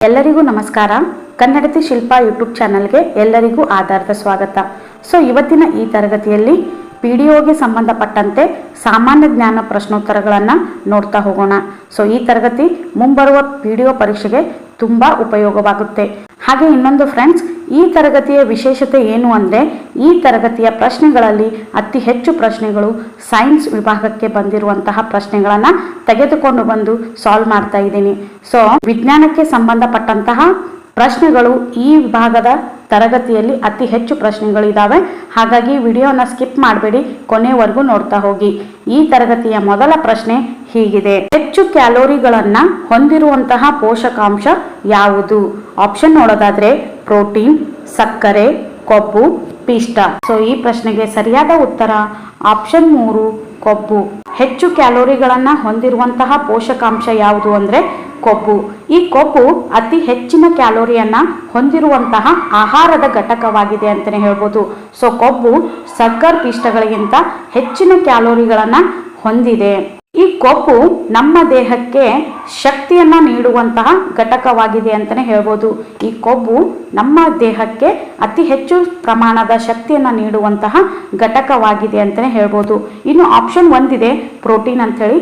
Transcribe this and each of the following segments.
ಎಲ್ಲರಿಗೂ ನಮಸ್ಕಾರ. ಕನ್ನಡತಿ ಶಿಲ್ಪ ಯೂಟ್ಯೂಬ್ ಚಾನಲ್ಗೆ ಎಲ್ಲರಿಗೂ ಆಧಾರದ ಸ್ವಾಗತ. ಇವತ್ತಿನ ಈ ತರಗತಿಯಲ್ಲಿ ಪಿಡಿಒಗೆ ಸಂಬಂಧಪಟ್ಟಂತೆ ಸಾಮಾನ್ಯ ಜ್ಞಾನ ಪ್ರಶ್ನೋತ್ತರಗಳನ್ನು ನೋಡ್ತಾ ಹೋಗೋಣ. ಈ ತರಗತಿ ಮುಂಬರುವ ಪಿಡಿಒ ಪರೀಕ್ಷೆಗೆ ತುಂಬ ಉಪಯೋಗವಾಗುತ್ತೆ. ಹಾಗೆ ಇನ್ನೊಂದು ಫ್ರೆಂಡ್ಸ್, ಈ ತರಗತಿಯ ವಿಶೇಷತೆ ಏನು ಅಂದರೆ, ಈ ತರಗತಿಯ ಪ್ರಶ್ನೆಗಳಲ್ಲಿ ಅತಿ ಹೆಚ್ಚು ಪ್ರಶ್ನೆಗಳು ಸೈನ್ಸ್ ವಿಭಾಗಕ್ಕೆ ಬಂದಿರುವಂತಹ ಪ್ರಶ್ನೆಗಳನ್ನು ತೆಗೆದುಕೊಂಡು ಬಂದು ಸಾಲ್ವ್ ಮಾಡ್ತಾ ಇದ್ದೀನಿ. ವಿಜ್ಞಾನಕ್ಕೆ ಸಂಬಂಧಪಟ್ಟಂತಹ ಪ್ರಶ್ನೆಗಳು ಈ ವಿಭಾಗದ ತರಗತಿಯಲ್ಲಿ ಅತಿ ಹೆಚ್ಚು ಪ್ರಶ್ನೆಗಳಿದ್ದಾವೆ. ಹಾಗಾಗಿ ವಿಡಿಯೋನ ಸ್ಕಿಪ್ ಮಾಡಬೇಡಿ, ಕೊನೆವರೆಗೂ ನೋಡ್ತಾ ಹೋಗಿ. ಈ ತರಗತಿಯ ಮೊದಲ ಪ್ರಶ್ನೆ ಹೀಗಿದೆ: ಹೆಚ್ಚು ಕ್ಯಾಲೋರಿಗಳನ್ನು ಹೊಂದಿರುವಂತಹ ಪೋಷಕಾಂಶ ಯಾವುದು? ಆಪ್ಷನ್ ನೋಡೋದಾದ್ರೆ ಪ್ರೋಟೀನ್, ಸಕ್ಕರೆ, ಕೊಬ್ಬು, ಪಿಷ್ಟ. ಈ ಪ್ರಶ್ನೆಗೆ ಸರಿಯಾದ ಉತ್ತರ ಆಪ್ಷನ್ 3 ಕೊಬ್ಬು. ಹೆಚ್ಚು ಕ್ಯಾಲೋರಿಗಳನ್ನು ಹೊಂದಿರುವಂತಹ ಪೋಷಕಾಂಶ ಯಾವುದು ಅಂದರೆ ಕೊಬ್ಬು. ಈ ಕೊಬ್ಬು ಅತಿ ಹೆಚ್ಚಿನ ಕ್ಯಾಲೋರಿಯನ್ನ ಹೊಂದಿರುವಂತಹ ಆಹಾರದ ಘಟಕವಾಗಿದೆ ಅಂತಲೇ ಹೇಳ್ಬೋದು. ಕೊಬ್ಬು ಸಕ್ಕರೆ ಪಿಷ್ಟಗಳಿಗಿಂತ ಹೆಚ್ಚಿನ ಕ್ಯಾಲೋರಿಗಳನ್ನು ಹೊಂದಿದೆ. ಈ ಕೊಬ್ಬು ನಮ್ಮ ದೇಹಕ್ಕೆ ಶಕ್ತಿಯನ್ನ ನೀಡುವಂತಹ ಘಟಕವಾಗಿದೆ ಅಂತಲೇ ಹೇಳ್ಬೋದು. ಈ ಕೊಬ್ಬು ನಮ್ಮ ದೇಹಕ್ಕೆ ಅತಿ ಹೆಚ್ಚು ಪ್ರಮಾಣದ ಶಕ್ತಿಯನ್ನ ನೀಡುವಂತಹ ಘಟಕವಾಗಿದೆ ಅಂತಲೇ ಹೇಳ್ಬೋದು. ಇನ್ನು ಆಪ್ಷನ್ 1 ಇದೆ ಪ್ರೋಟೀನ್ ಅಂತ ಹೇಳಿ.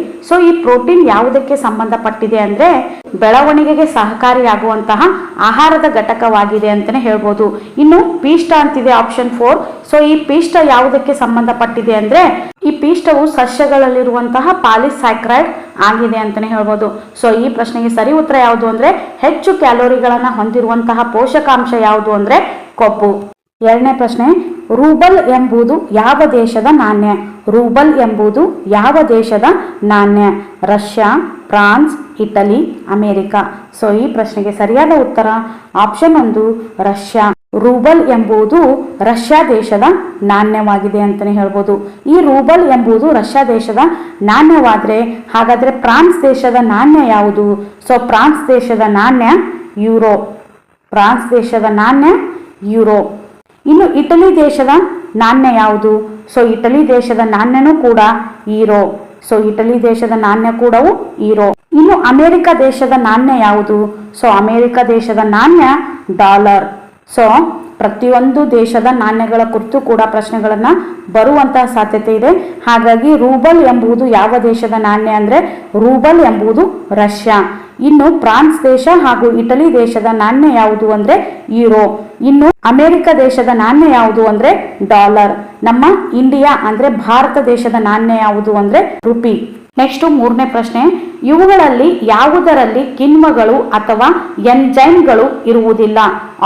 ಈ ಪ್ರೋಟೀನ್ ಯಾವುದಕ್ಕೆ ಸಂಬಂಧಪಟ್ಟಿದೆ ಅಂದ್ರೆ ಬೆಳವಣಿಗೆಗೆ ಸಹಕಾರಿಯಾಗುವಂತಹ ಆಹಾರದ ಘಟಕವಾಗಿದೆ ಅಂತಲೇ ಹೇಳ್ಬೋದು. ಇನ್ನು ಪಿಷ್ಟ ಅಂತಿದೆ ಆಪ್ಷನ್ 4. ಈ ಪಿಷ್ಟ ಯಾವುದಕ್ಕೆ ಸಂಬಂಧಪಟ್ಟಿದೆ ಅಂದ್ರೆ ಈ ಪಿಷ್ಟವು ಸಸ್ಯಗಳಲ್ಲಿರುವಂತಹ ಪಾಲಿಸ್ಯಾಕರೈಡ್ ಆಗಿದೆ ಅಂತಾನೆ ಹೇಳ್ಬೋದು. ಈ ಪ್ರಶ್ನೆಗೆ ಸರಿ ಉತ್ತರ ಯಾವುದು ಅಂದ್ರೆ ಹೆಚ್ಚು ಕ್ಯಾಲೋರಿಗಳನ್ನು ಹೊಂದಿರುವಂತಹ ಪೋಷಕಾಂಶ ಯಾವುದು ಅಂದ್ರೆ ಕೊಬ್ಬು. ಎರಡನೇ ಪ್ರಶ್ನೆ: ರೂಬಲ್ ಎಂಬುದು ಯಾವ ದೇಶದ ನಾಣ್ಯ? ರೂಬಲ್ ಎಂಬುದು ಯಾವ ದೇಶದ ನಾಣ್ಯ? Russia, France, Italy, America. ಈ ಪ್ರಶ್ನೆಗೆ ಸರಿಯಾದ ಉತ್ತರ ಆಪ್ಷನ್ 1 ರಷ್ಯಾ. ರೂಬಲ್ ಎಂಬುದು ರಷ್ಯಾ ದೇಶದ ನಾಣ್ಯವಾಗಿದೆ ಅಂತಲೇ ಹೇಳ್ಬೋದು. ಈ ರೂಬಲ್ ಎಂಬುದು ರಷ್ಯಾ ದೇಶದ ನಾಣ್ಯವಾದ್ರೆ ಹಾಗಾದ್ರೆ ಫ್ರಾನ್ಸ್ ದೇಶದ ನಾಣ್ಯ ಯಾವುದು? ಫ್ರಾನ್ಸ್ ದೇಶದ ನಾಣ್ಯ ಯೂರೋ. ಫ್ರಾನ್ಸ್ ದೇಶದ ನಾಣ್ಯ ಯೂರೋ. ಇನ್ನು ಇಟಲಿ ದೇಶದ ನಾಣ್ಯ ಯಾವುದು? ಇಟಲಿ ದೇಶದ ನಾಣ್ಯನೂ ಕೂಡ ಯೂರೋ. ಇಟಲಿ ದೇಶದ ನಾಣ್ಯ ಕೂಡ ಯೂರೋ. ಇನ್ನು ಅಮೆರಿಕ ದೇಶದ ನಾಣ್ಯ ಯಾವುದು? ಅಮೆರಿಕ ದೇಶದ ನಾಣ್ಯ ಡಾಲರ್. ಪ್ರತಿಯೊಂದು ದೇಶದ ನಾಣ್ಯಗಳ ಕುರಿತು ಕೂಡ ಪ್ರಶ್ನೆಗಳನ್ನ ಬರುವಂತಹ ಸಾಧ್ಯತೆ ಇದೆ. ಹಾಗಾಗಿ ರೂಬಲ್ ಎಂಬುದು ಯಾವ ದೇಶದ ನಾಣ್ಯ ಅಂದ್ರೆ ರೂಬಲ್ ಎಂಬುದು ರಷ್ಯಾ. ಇನ್ನು ಫ್ರಾನ್ಸ್ ದೇಶ ಹಾಗೂ ಇಟಲಿ ದೇಶದ ನಾಣ್ಯ ಯಾವುದು ಅಂದ್ರೆ ಯೂರೋ. ಇನ್ನು ಅಮೆರಿಕ ದೇಶದ ನಾಣ್ಯ ಯಾವುದು ಅಂದ್ರೆ ಡಾಲರ್. ನಮ್ಮ ಇಂಡಿಯಾ ಅಂದ್ರೆ ಭಾರತ ದೇಶದ ನಾಣ್ಯ ಯಾವುದು ಅಂದ್ರೆ ರುಪಿ. ನೆಕ್ಸ್ಟ್ 3ನೇ ಪ್ರಶ್ನೆ: ಇವುಗಳಲ್ಲಿ ಯಾವುದರಲ್ಲಿ ಕಿಣ್ವಗಳು ಅಥವಾ ಎಂಜೈಮ್ಗಳು ಇರುವುದಿಲ್ಲ?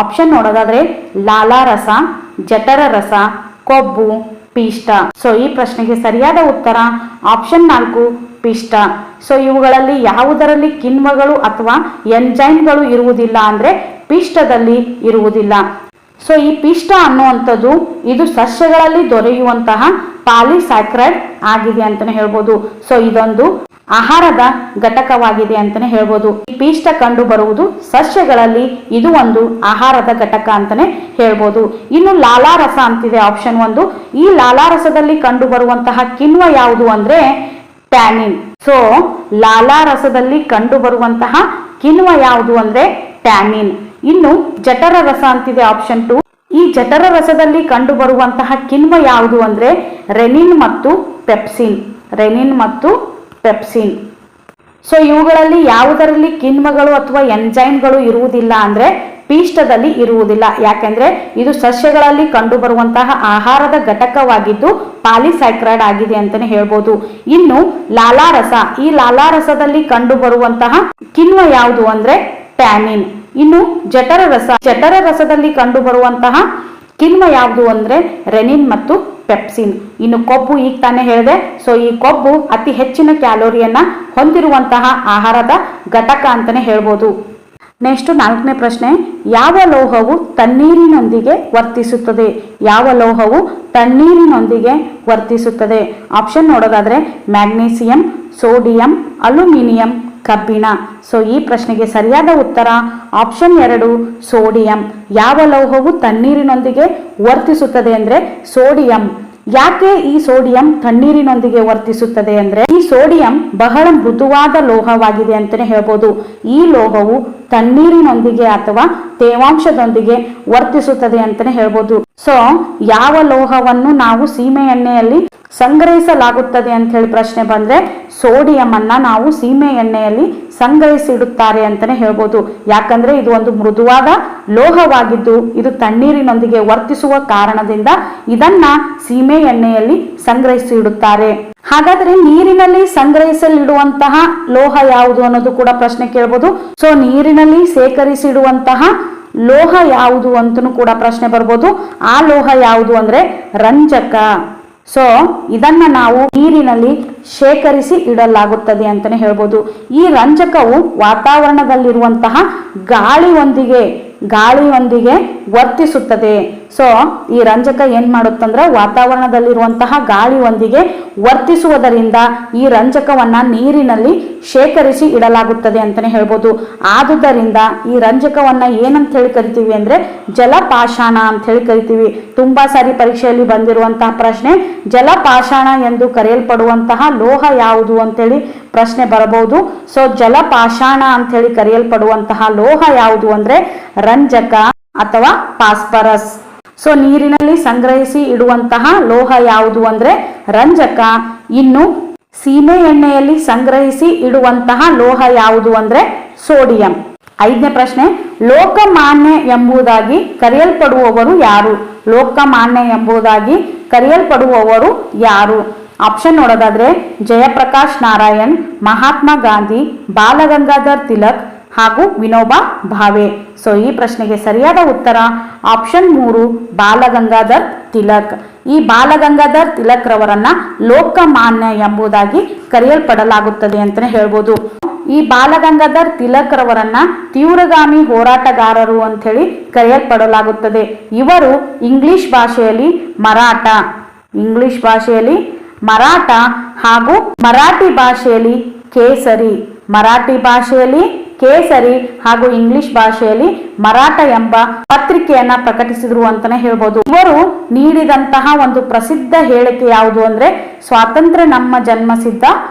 ಆಪ್ಷನ್ ನೋಡೋದಾದ್ರೆ ಲಾಲಾರಸ, ಜಠರರಸ, ಕೊಬ್ಬು, ಪಿಷ್ಟ. ಈ ಪ್ರಶ್ನೆಗೆ ಸರಿಯಾದ ಉತ್ತರ ಆಪ್ಷನ್ 4 ಪಿಷ್ಟ. ಇವುಗಳಲ್ಲಿ ಯಾವುದರಲ್ಲಿ ಕಿಣ್ವಗಳು ಅಥವಾ ಎಂಜೈಮ್ಗಳು ಇರುವುದಿಲ್ಲ ಅಂದ್ರೆ ಪಿಷ್ಟದಲ್ಲಿ ಇರುವುದಿಲ್ಲ. ಈ ಪಿಷ್ಟ ಅನ್ನುವಂಥದ್ದು ಇದು ಸಸ್ಯಗಳಲ್ಲಿ ದೊರೆಯುವಂತಹ ಪಾಲಿಸ್ಯಾಕರೈಡ್ ಆಗಿದೆ ಅಂತಾನೆ ಹೇಳ್ಬೋದು. ಇದೊಂದು ಆಹಾರದ ಘಟಕವಾಗಿದೆ ಅಂತಾನೆ ಹೇಳ್ಬೋದು. ಈ ಪಿಷ್ಟ ಕಂಡು ಬರುವುದು ಸಸ್ಯಗಳಲ್ಲಿ, ಇದು ಒಂದು ಆಹಾರದ ಘಟಕ ಅಂತಾನೆ ಹೇಳ್ಬೋದು. ಇನ್ನು ಲಾಲಾರಸ ಅಂತಿದೆ ಆಪ್ಷನ್ 1. ಈ ಲಾಲಾರಸದಲ್ಲಿ ಕಂಡು ಬರುವಂತಹ ಕಿಣ್ವ ಯಾವುದು ಅಂದ್ರೆ ಟ್ಯಾನಿನ್. ಲಾಲಾರಸದಲ್ಲಿ ಕಂಡು ಬರುವಂತಹ ಕಿಣ್ವ ಯಾವುದು ಅಂದ್ರೆ ಟ್ಯಾನಿನ್. ಇನ್ನು ಜಠರ ರಸ ಅಂತಿದೆ ಆಪ್ಷನ್ 2. ಈ ಜಠರ ರಸದಲ್ಲಿ ಕಂಡು ಬರುವಂತಹ ಕಿಣ್ವ ಯಾವುದು ಅಂದ್ರೆ ರೆನಿನ್ ಮತ್ತು ಪೆಪ್ಸಿನ್. ರೆನಿನ್ ಮತ್ತು ಪೆಪ್ಸಿನ್. ಇವುಗಳಲ್ಲಿ ಯಾವುದರಲ್ಲಿ ಕಿಣ್ವಗಳು ಅಥವಾ ಎಂಜೈಮ್ಗಳು ಇರುವುದಿಲ್ಲ ಅಂದ್ರೆ ಪಿಷ್ಟದಲ್ಲಿ ಇರುವುದಿಲ್ಲ. ಯಾಕೆಂದ್ರೆ ಇದು ಸಸ್ಯಗಳಲ್ಲಿ ಕಂಡು ಬರುವಂತಹ ಆಹಾರದ ಘಟಕವಾಗಿದ್ದು ಪಾಲಿಸ್ಯಾಕರೈಡ್ ಆಗಿದೆ ಅಂತಾನೆ ಹೇಳ್ಬೋದು. ಇನ್ನು ಲಾಲಾರಸ, ಈ ಲಾಲಾರಸದಲ್ಲಿ ಕಂಡು ಬರುವಂತಹ ಕಿಣ್ವ ಯಾವುದು ಅಂದ್ರೆ ಟ್ಯಾನಿನ್. ಇನ್ನು ಜಠರ ರಸದಲ್ಲಿ ಕಂಡು ಬರುವಂತಹ ಕಿಣ್ವ ಯಾವುದು ಅಂದ್ರೆ ರೆನಿನ್ ಮತ್ತು ಪೆಪ್ಸಿನ್. ಇನ್ನು ಕೊಬ್ಬು ಈಗ ತಾನೇ ಹೇಳಿದೆ. ಈ ಕೊಬ್ಬು ಅತಿ ಹೆಚ್ಚಿನ ಕ್ಯಾಲೋರಿಯನ್ನ ಹೊಂದಿರುವಂತಹ ಆಹಾರದ ಘಟಕ ಅಂತಾನೆ ಹೇಳ್ಬೋದು. ನೆಕ್ಸ್ಟ್ 4ನೇ ಪ್ರಶ್ನೆ: ಯಾವ ಲೋಹವು ತಣ್ಣೀರಿನೊಂದಿಗೆ ವರ್ತಿಸುತ್ತದೆ? ಯಾವ ಲೋಹವು ತಣ್ಣೀರಿನೊಂದಿಗೆ ವರ್ತಿಸುತ್ತದೆ? ಆಪ್ಷನ್ ನೋಡೋದಾದ್ರೆ ಮ್ಯಾಗ್ನೀಸಿಯಂ, ಸೋಡಿಯಂ, ಅಲ್ಯೂಮಿನಿಯಂ, ಕಬ್ಬಿಣ. ಈ ಪ್ರಶ್ನೆಗೆ ಸರಿಯಾದ ಉತ್ತರ ಆಪ್ಷನ್ 2 ಸೋಡಿಯಂ. ಯಾವ ಲೋಹವು ತಣ್ಣೀರಿನೊಂದಿಗೆ ವರ್ತಿಸುತ್ತದೆ ಅಂದ್ರೆ ಸೋಡಿಯಂ. ಯಾಕೆ ಈ ಸೋಡಿಯಂ ತಣ್ಣೀರಿನೊಂದಿಗೆ ವರ್ತಿಸುತ್ತದೆ ಅಂದ್ರೆ ಈ ಸೋಡಿಯಂ ಬಹಳ ಮೃದುವಾದ ಲೋಹವಾಗಿದೆ ಅಂತಾನೆ ಹೇಳ್ಬೋದು. ಈ ಲೋಹವು ತಣ್ಣೀರಿನೊಂದಿಗೆ ಅಥವಾ ತೇವಾಂಶದೊಂದಿಗೆ ವರ್ತಿಸುತ್ತದೆ ಅಂತಾನೆ ಹೇಳ್ಬೋದು. ಸೊ ಯಾವ ಲೋಹವನ್ನು ನಾವು ಸೀಮೆ ಎಣ್ಣೆಯಲ್ಲಿ ಸಂಗ್ರಹಿಸಲಾಗುತ್ತದೆ ಅಂತ ಹೇಳಿ ಪ್ರಶ್ನೆ ಬಂದ್ರೆ ಸೋಡಿಯಂ ಅನ್ನ ನಾವು ಸೀಮೆ ಎಣ್ಣೆಯಲ್ಲಿ ಸಂಗ್ರಹಿಸಿಡುತ್ತಾರೆ ಅಂತಾನೆ ಹೇಳ್ಬೋದು. ಯಾಕಂದ್ರೆ ಇದು ಒಂದು ಮೃದುವಾದ ಲೋಹವಾಗಿದ್ದು ಇದು ತಣ್ಣೀರಿನೊಂದಿಗೆ ವರ್ತಿಸುವ ಕಾರಣದಿಂದ ಇದನ್ನ ಸೀಮೆ ಎಣ್ಣೆಯಲ್ಲಿ ಸಂಗ್ರಹಿಸಿಡುತ್ತಾರೆ. ಹಾಗಾದ್ರೆ ನೀರಿನಲ್ಲಿ ಸಂಗ್ರಹಿಸಲಿಡುವಂತಹ ಲೋಹ ಯಾವುದು ಅನ್ನೋದು ಕೂಡ ಪ್ರಶ್ನೆ ಕೇಳಬಹುದು. ಸೊ ನೀರಿನಲ್ಲಿ ಸೇಕರಿಸಿಡುವಂತಹ ಲೋಹ ಯಾವುದು ಅಂತನೂ ಕೂಡ ಪ್ರಶ್ನೆ ಬರ್ಬೋದು. ಆ ಲೋಹ ಯಾವುದು ಅಂದ್ರೆ ರಂಜಕ. ಸೊ ಇದನ್ನ ನಾವು ನೀರಿನಲ್ಲಿ ಶೇಖರಿಸಿ ಇಡಲಾಗುತ್ತದೆ ಅಂತಾನೆ ಹೇಳ್ಬೋದು. ಈ ರಂಜಕವು ವಾತಾವರಣದಲ್ಲಿರುವಂತಹ ಗಾಳಿಯೊಂದಿಗೆ ವರ್ತಿಸುತ್ತದೆ. ಸೊ ಈ ರಂಜಕ ಏನ್ ಮಾಡುತ್ತಂದ್ರೆ ವಾತಾವರಣದಲ್ಲಿರುವಂತಹ ಗಾಳಿಯೊಂದಿಗೆ ವರ್ತಿಸುವುದರಿಂದ ಈ ರಂಜಕವನ್ನ ನೀರಿನಲ್ಲಿ ಶೇಖರಿಸಿ ಇಡಲಾಗುತ್ತದೆ ಅಂತಾನೆ ಹೇಳ್ಬೋದು. ಆದುದರಿಂದ ಈ ರಂಜಕವನ್ನ ಏನಂತ ಹೇಳಿ ಕರಿತೀವಿ ಅಂದ್ರೆ ಜಲಪಾಷಾಣ ಅಂತ ಹೇಳಿ ಕರಿತೀವಿ. ತುಂಬಾ ಸಾರಿ ಪರೀಕ್ಷೆಯಲ್ಲಿ ಬಂದಿರುವಂತಹ ಪ್ರಶ್ನೆ ಜಲಪಾಷಾಣ ಎಂದು ಕರೆಯಲ್ಪಡುವಂತಹ ಲೋಹ ಯಾವುದು ಅಂತೇಳಿ ಪ್ರಶ್ನೆ ಬರಬಹುದು. ಸೊ ಜಲಪಾಷಾಣ ಅಂತ ಹೇಳಿ ಕರೆಯಲ್ಪಡುವಂತಹ ಲೋಹ ಯಾವುದು ಅಂದ್ರೆ ರಂಜಕ ಅಥವಾ ಫಾಸ್ಫರಸ್. ಸೊ ನೀರಿನಲ್ಲಿ ಸಂಗ್ರಹಿಸಿ ಇಡುವಂತಹ ಲೋಹ ಯಾವುದು ಅಂದ್ರೆ ರಂಜಕ. ಇನ್ನು ಸೀಮೆ ಎಣ್ಣೆಯಲ್ಲಿ ಸಂಗ್ರಹಿಸಿ ಇಡುವಂತಹ ಲೋಹ ಯಾವುದು ಅಂದ್ರೆ ಸೋಡಿಯಂ. 5ನೇ ಪ್ರಶ್ನೆ, ಲೋಕಮಾನ್ಯ ಎಂಬುದಾಗಿ ಕರೆಯಲ್ಪಡುವವರು ಯಾರು? ಲೋಕಮಾನ್ಯ ಎಂಬುದಾಗಿ ಕರೆಯಲ್ಪಡುವವರು ಯಾರು? ಆಪ್ಷನ್ ನೋಡೋದಾದ್ರೆ ಜಯಪ್ರಕಾಶ್ ನಾರಾಯಣ್, ಮಹಾತ್ಮ ಗಾಂಧಿ, ಬಾಲಗಂಗಾಧರ್ ತಿಲಕ್ ಹಾಗೂ ವಿನೋಬಾ ಭಾವೆ. ಸೊ ಈ ಪ್ರಶ್ನೆಗೆ ಸರಿಯಾದ ಉತ್ತರ ಆಪ್ಷನ್ 3 ಬಾಲಗಂಗಾಧರ್ ತಿಲಕ್. ಈ ಬಾಲಗಂಗಾಧರ್ ತಿಲಕ್ ರವರನ್ನ ಲೋಕಮಾನ್ಯ ಎಂಬುದಾಗಿ ಕರೆಯಲ್ಪಡಲಾಗುತ್ತದೆ ಅಂತಾನೆ ಹೇಳ್ಬೋದು. ಈ ಬಾಲಗಂಗಾಧರ್ ತಿಲಕ್ ರವರನ್ನ ತೀವ್ರಗಾಮಿ ಹೋರಾಟಗಾರರು ಅಂತ ಹೇಳಿ ಕರೆಯಲ್ಪಡಲಾಗುತ್ತದೆ. ಇವರು ಇಂಗ್ಲಿಷ್ ಭಾಷೆಯಲ್ಲಿ ಮರಾಠ ಹಾಗೂ ಮರಾಠಿ ಭಾಷೆಯಲ್ಲಿ ಕೇಸರಿ ಹಾಗೂ ಇಂಗ್ಲಿಷ್ ಭಾಷೆಯಲ್ಲಿ ಮರಾಠ ಎಂಬ ಪತ್ರಿಕೆಯನ್ನ ಪ್ರಕಟಿಸಿದ್ರು ಅಂತಾನೆ ಹೇಳ್ಬೋದು. ಇವರು ನೀಡಿದಂತಹ ಒಂದು ಪ್ರಸಿದ್ಧ ಹೇಳಿಕೆ ಯಾವುದು ಅಂದ್ರೆ ಸ್ವಾತಂತ್ರ್ಯ ನಮ್ಮ ಜನ್ಮಸಿದ್ಧ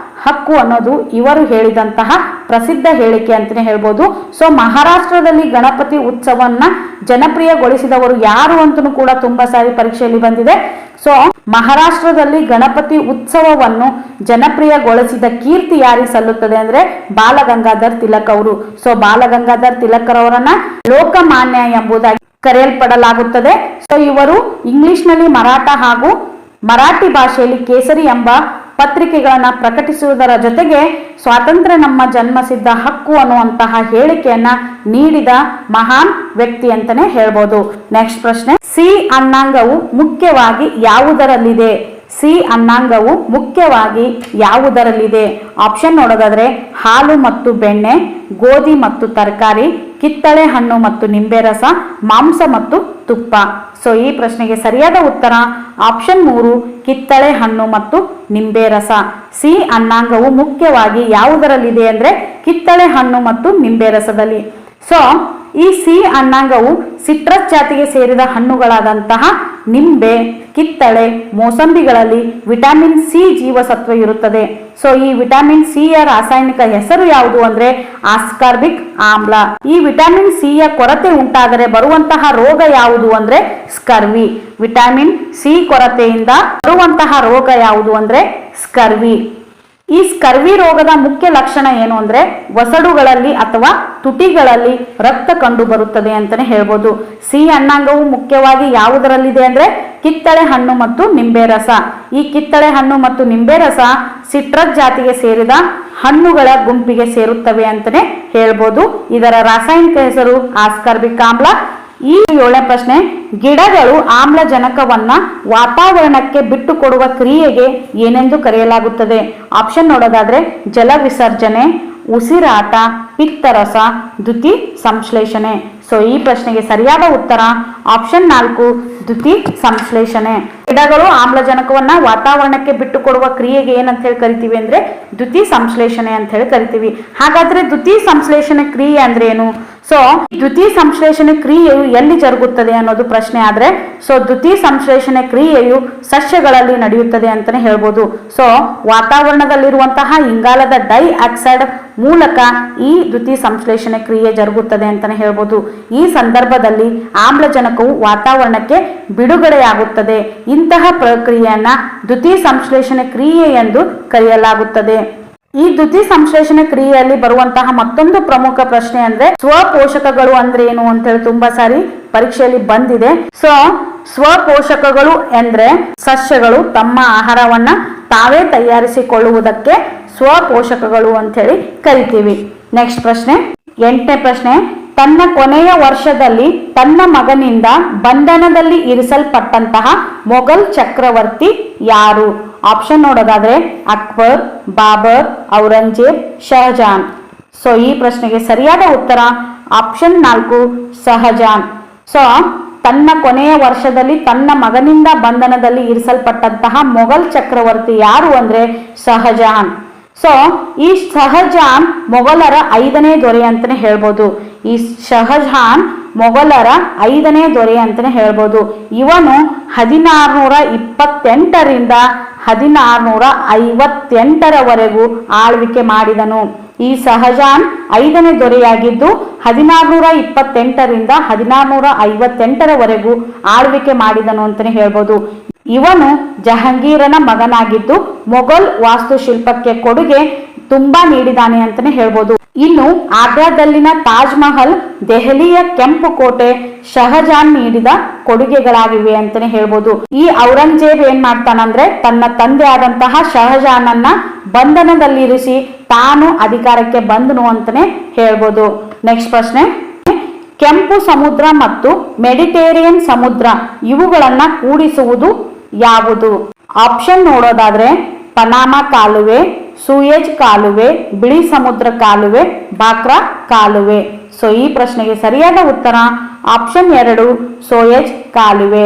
ಹಕ್ಕು ಅನ್ನೋದು ಇವರು ಹೇಳಿದಂತಹ ಪ್ರಸಿದ್ಧ ಹೇಳಿಕೆ ಅಂತಾನೆ ಹೇಳ್ಬೋದು. ಸೊ ಮಹಾರಾಷ್ಟ್ರದಲ್ಲಿ ಗಣಪತಿ ಉತ್ಸವನ್ನ ಜನಪ್ರಿಯಗೊಳಿಸಿದವರು ಯಾರು ಅಂತನೂ ಕೂಡ ತುಂಬಾ ಸಾರಿ ಪರೀಕ್ಷೆಯಲ್ಲಿ ಬಂದಿದೆ. ಸೊ ಮಹಾರಾಷ್ಟ್ರದಲ್ಲಿ ಗಣಪತಿ ಉತ್ಸವವನ್ನು ಜನಪ್ರಿಯಗೊಳಿಸಿದ ಕೀರ್ತಿ ಯಾರಿಗೆ ಸಲ್ಲುತ್ತದೆ ಅಂದ್ರೆ ಬಾಲಗಂಗಾಧರ್ ತಿಲಕ್ ಅವರು. ಸೊ ಬಾಲಗಂಗಾಧರ್ ತಿಲಕ್ ರವರನ್ನ ಲೋಕಮಾನ್ಯ ಎಂಬುದಾಗಿ ಕರೆಯಲ್ಪಡಲಾಗುತ್ತದೆ. ಸೊ ಇವರು ಇಂಗ್ಲಿಷ್ ನಲ್ಲಿ ಮರಾಠ ಹಾಗೂ ಮರಾಠಿ ಭಾಷೆಯಲ್ಲಿ ಕೇಸರಿ ಎಂಬ ಪತ್ರಿಕೆಗಳನ್ನ ಪ್ರಕಟಿಸುವುದರ ಜೊತೆಗೆ ಸ್ವಾತಂತ್ರ್ಯ ನಮ್ಮ ಜನ್ಮಸಿದ್ಧ ಹಕ್ಕು ಅನ್ನುವಂತಹ ಹೇಳಿಕೆಯನ್ನ ನೀಡಿದ ಮಹಾನ್ ವ್ಯಕ್ತಿ ಅಂತಾನೆ ಹೇಳ್ಬೋದು. ನೆಕ್ಸ್ಟ್ ಪ್ರಶ್ನೆ, ಸಿ ಅನ್ನಾಂಗವು ಮುಖ್ಯವಾಗಿ ಯಾವುದರಲ್ಲಿದೆ? ಆಪ್ಷನ್ ನೋಡೋದಾದ್ರೆ ಹಾಲು ಮತ್ತು ಬೆಣ್ಣೆ, ಗೋಧಿ ಮತ್ತು ತರಕಾರಿ, ಕಿತ್ತಳೆ ಹಣ್ಣು ಮತ್ತು ನಿಂಬೆ ರಸ, ಮಾಂಸ ಮತ್ತು ತುಪ್ಪ. ಸೊ ಈ ಪ್ರಶ್ನೆಗೆ ಸರಿಯಾದ ಉತ್ತರ ಆಪ್ಷನ್ 3 ಕಿತ್ತಳೆ ಹಣ್ಣು ಮತ್ತು ನಿಂಬೆ ರಸ. ಸಿ ಅನ್ನಾಂಗವು ಮುಖ್ಯವಾಗಿ ಯಾವುದರಲ್ಲಿದೆ ಅಂದ್ರೆ ಕಿತ್ತಳೆ ಹಣ್ಣು ಮತ್ತು ನಿಂಬೆ ರಸದಲ್ಲಿ. ಸೊ ಈ ಸಿ ಅನ್ನಾಂಗವು ಸಿಟ್ರಸ್ ಜಾತಿಗೆ ಸೇರಿದ ಹಣ್ಣುಗಳಾದಂತಹ ನಿಂಬೆ, ಕಿತ್ತಳೆ, ಮೋಸಂಬಿಗಳಲ್ಲಿ ವಿಟಮಿನ್ ಸಿ ಜೀವಸತ್ವ ಇರುತ್ತದೆ. ಸೊ ಈ ವಿಟಮಿನ್ ಸಿ ಯ ರಾಸಾಯನಿಕ ಹೆಸರು ಯಾವುದು ಅಂದ್ರೆ ಆಸ್ಕಾರ್ಬಿಕ್ ಆಮ್ಲ. ಈ ವಿಟಮಿನ್ ಸಿ ಯ ಕೊರತೆ ಉಂಟಾದರೆ ಬರುವಂತಹ ರೋಗ ಯಾವುದು ಅಂದ್ರೆ ಸ್ಕರ್ವಿ. ವಿಟಮಿನ್ ಸಿ ಕೊರತೆಯಿಂದ ಬರುವಂತಹ ರೋಗ ಯಾವುದು ಅಂದ್ರೆ ಸ್ಕರ್ವಿ. ಈ ಸ್ಕರ್ವಿ ರೋಗದ ಮುಖ್ಯ ಲಕ್ಷಣ ಏನು ಅಂದ್ರೆ ವಸಡುಗಳಲ್ಲಿ ಅಥವಾ ತುಟಿಗಳಲ್ಲಿ ರಕ್ತ ಕಂಡು ಬರುತ್ತದೆ ಅಂತಾನೆ ಹೇಳ್ಬೋದು. ಸಿ ಅನ್ನಾಂಗವು ಮುಖ್ಯವಾಗಿ ಯಾವುದರಲ್ಲಿದೆ ಅಂದ್ರೆ ಕಿತ್ತಳೆ ಹಣ್ಣು ಮತ್ತು ನಿಂಬೆ ರಸ. ಈ ಕಿತ್ತಳೆ ಹಣ್ಣು ಮತ್ತು ನಿಂಬೆ ರಸ ಸಿಟ್ರಸ್ ಜಾತಿಗೆ ಸೇರಿದ ಹಣ್ಣುಗಳ ಗುಂಪಿಗೆ ಸೇರುತ್ತವೆ ಅಂತಾನೆ ಹೇಳ್ಬೋದು. ಇದರ ರಾಸಾಯನಿಕ ಹೆಸರು ಆಸ್ಕಾರ್ಬಿಕ್ ಆಮ್ಲ. ಈ 7ನೇ ಪ್ರಶ್ನೆ, ಗಿಡಗಳು ಆಮ್ಲಜನಕವನ್ನ ವಾತಾವರಣಕ್ಕೆ ಬಿಟ್ಟು ಕೊಡುವ ಕ್ರಿಯೆಗೆ ಏನೆಂದು ಕರೆಯಲಾಗುತ್ತದೆ? ಆಪ್ಷನ್ ನೋಡೋದಾದ್ರೆ ಜಲ ವಿಸರ್ಜನೆ, ಉಸಿರಾಟ, ಪಿತ್ತರಸ, ದ್ಯುತಿ ಸಂಶ್ಲೇಷಣೆ. ಸೊ ಈ ಪ್ರಶ್ನೆಗೆ ಸರಿಯಾದ ಉತ್ತರ ಆಪ್ಷನ್ 4 ದ್ಯುತಿ ಸಂಶ್ಲೇಷಣೆ. ಗಿಡಗಳು ಆಮ್ಲಜನಕವನ್ನ ವಾತಾವರಣಕ್ಕೆ ಬಿಟ್ಟು ಕೊಡುವ ಕ್ರಿಯೆಗೆ ಏನಂತ ಹೇಳಿ ಕರಿತೀವಿ ಅಂದ್ರೆ ದ್ಯುತಿ ಸಂಶ್ಲೇಷಣೆ ಅಂತ ಹೇಳಿ ಕರಿತೀವಿ. ಹಾಗಾದ್ರೆ ದ್ಯುತಿ ಸಂಶ್ಲೇಷಣೆ ಕ್ರಿಯೆ ಅಂದ್ರೆ ಏನು? ಸೊ ದ್ಯುತಿ ಸಂಶ್ಲೇಷಣೆ ಕ್ರಿಯೆಯು ಎಲ್ಲಿ ಜರುಗುತ್ತದೆ ಅನ್ನೋದು ಪ್ರಶ್ನೆ ಆದ್ರೆ, ಸೊ ದ್ಯುತಿ ಸಂಶ್ಲೇಷಣೆ ಕ್ರಿಯೆಯು ಸಸ್ಯಗಳಲ್ಲಿ ನಡೆಯುತ್ತದೆ ಅಂತಾನೆ ಹೇಳ್ಬೋದು. ಸೊ ವಾತಾವರಣದಲ್ಲಿರುವಂತಹ ಇಂಗಾಲದ ಡೈಆಕ್ಸೈಡ್ ಮೂಲಕ ಈ ದ್ಯುತಿ ಸಂಶ್ಲೇಷಣೆ ಕ್ರಿಯೆ ಜರುಗುತ್ತದೆ ಅಂತಾನೆ ಹೇಳ್ಬೋದು. ಈ ಸಂದರ್ಭದಲ್ಲಿ ಆಮ್ಲಜನಕವು ವಾತಾವರಣಕ್ಕೆ ಬಿಡುಗಡೆಯಾಗುತ್ತದೆ. ಇಂತಹ ಪ್ರಕ್ರಿಯೆಯನ್ನ ದ್ಯುತಿ ಸಂಶ್ಲೇಷಣೆ ಕ್ರಿಯೆ ಎಂದು ಕರೆಯಲಾಗುತ್ತದೆ. ಈ ದ್ಯುತಿ ಸಂಶ್ಲೇಷಣೆ ಕ್ರಿಯೆಯಲ್ಲಿ ಬರುವಂತಹ ಮತ್ತೊಂದು ಪ್ರಮುಖ ಪ್ರಶ್ನೆ ಅಂದ್ರೆ ಸ್ವಪೋಷಕಗಳು ಅಂದ್ರೆ ಏನು ಅಂತ ಹೇಳಿ ತುಂಬಾ ಸಾರಿ ಪರೀಕ್ಷೆಯಲ್ಲಿ ಬಂದಿದೆ. ಸೊ ಸ್ವಪೋಷಕಗಳು ಅಂದ್ರೆ ಸಸ್ಯಗಳು ತಮ್ಮ ಆಹಾರವನ್ನ ತಾವೇ ತಯಾರಿಸಿಕೊಳ್ಳುವುದಕ್ಕೆ ಸ್ವಪೋಷಕಗಳು ಅಂತ ಹೇಳಿ ಕರಿತೀವಿ. ನೆಕ್ಸ್ಟ್ ಪ್ರಶ್ನೆ, 8ನೇ ಪ್ರಶ್ನೆ, ತನ್ನ ಕೊನೆಯ ವರ್ಷದಲ್ಲಿ ತನ್ನ ಮಗನಿಂದ ಬಂಧನದಲ್ಲಿ ಇರಿಸಲ್ಪಟ್ಟಂತಹ ಮೊಘಲ್ ಚಕ್ರವರ್ತಿ ಯಾರು? ಆಪ್ಷನ್ ನೋಡೋದಾದ್ರೆ ಅಕ್ಬರ್, ಬಾಬರ್, ಔರಂಗಜೇಬ್, ಶಹಜಾನ್. ಸೊ ಈ ಪ್ರಶ್ನೆಗೆ ಸರಿಯಾದ ಉತ್ತರ ಆಪ್ಷನ್ 4 ಶಹಜಾನ್. ಸೊ ತನ್ನ ಕೊನೆಯ ವರ್ಷದಲ್ಲಿ ತನ್ನ ಮಗನಿಂದ ಬಂಧನದಲ್ಲಿ ಇರಿಸಲ್ಪಟ್ಟಂತಹ ಮೊಘಲ್ ಚಕ್ರವರ್ತಿ ಯಾರು ಅಂದ್ರೆ ಶಹಜಾನ್. ಸೊ ಈ ಶಹಜಾನ್ ಮೊಘಲರ 5ನೇ ದೊರೆ ಅಂತಾನೆ ಹೇಳ್ಬೋದು. ಈ ಶಹಜಾನ್ ಮೊಘಲರ 5ನೇ ದೊರೆ ಅಂತಾನೆ ಹೇಳ್ಬೋದು. ಇವನು 1628ರಿಂದ 1658ರವರೆಗೂ ಆಳ್ವಿಕೆ ಮಾಡಿದನು. ಈ ಶಹಜಾನ್ 5ನೇ ದೊರೆಯಾಗಿದ್ದು 1628ರಿಂದ 1658ರವರೆಗೂ ಆಳ್ವಿಕೆ ಮಾಡಿದನು ಅಂತಾನೆ ಹೇಳ್ಬೋದು. ಇವನು ಜಹಾಂಗೀರನ ಮಗನಾಗಿದ್ದು ಮೊಘಲ್ ವಾಸ್ತುಶಿಲ್ಪಕ್ಕೆ ಕೊಡುಗೆ ತುಂಬಾ ನೀಡಿದಾನೆ ಅಂತಾನೆ ಹೇಳ್ಬೋದು. ಇನ್ನು ಆಗ್ರಾದಲ್ಲಿನ ತಾಜ್ ಮಹಲ್, ದೆಹಲಿಯ ಕೆಂಪು ಕೋಟೆ ಶಹಜಾನ್ ನೀಡಿದ ಕೊಡುಗೆಗಳಾಗಿವೆ ಅಂತಾನೆ ಹೇಳ್ಬೋದು. ಈ ಔರಂಗಜೇಬ್ ಏನ್ ಮಾಡ್ತಾನಂದ್ರೆ ತನ್ನ ತಂದೆ ಆದಂತಹ ಶಹಜಾನನ್ನ ಬಂಧನದಲ್ಲಿರಿಸಿ ತಾನು ಅಧಿಕಾರಕ್ಕೆ ಬಂದನು ಅಂತಾನೆ ಹೇಳ್ಬೋದು. ನೆಕ್ಸ್ಟ್ ಪ್ರಶ್ನೆ, ಕೆಂಪು ಸಮುದ್ರ ಮತ್ತು ಮೆಡಿಟೇರಿಯನ್ ಸಮುದ್ರ ಇವುಗಳನ್ನ ಕೂಡಿಸುವುದು ಯಾವುದು? ಆಪ್ಷನ್ ನೋಡೋದಾದ್ರೆ ಪನಾಮಾ ಕಾಲುವೆ, ಸೂಯೆಜ್ ಕಾಲುವೆ, ಬಿಳಿ ಸಮುದ್ರ ಕಾಲುವೆ, ಬಾಕ್ರಾ ಕಾಲುವೆ. ಸೊ ಈ ಪ್ರಶ್ನೆಗೆ ಸರಿಯಾದ ಉತ್ತರ ಆಪ್ಷನ್ 2 ಸೂಯೆಜ್ ಕಾಲುವೆ.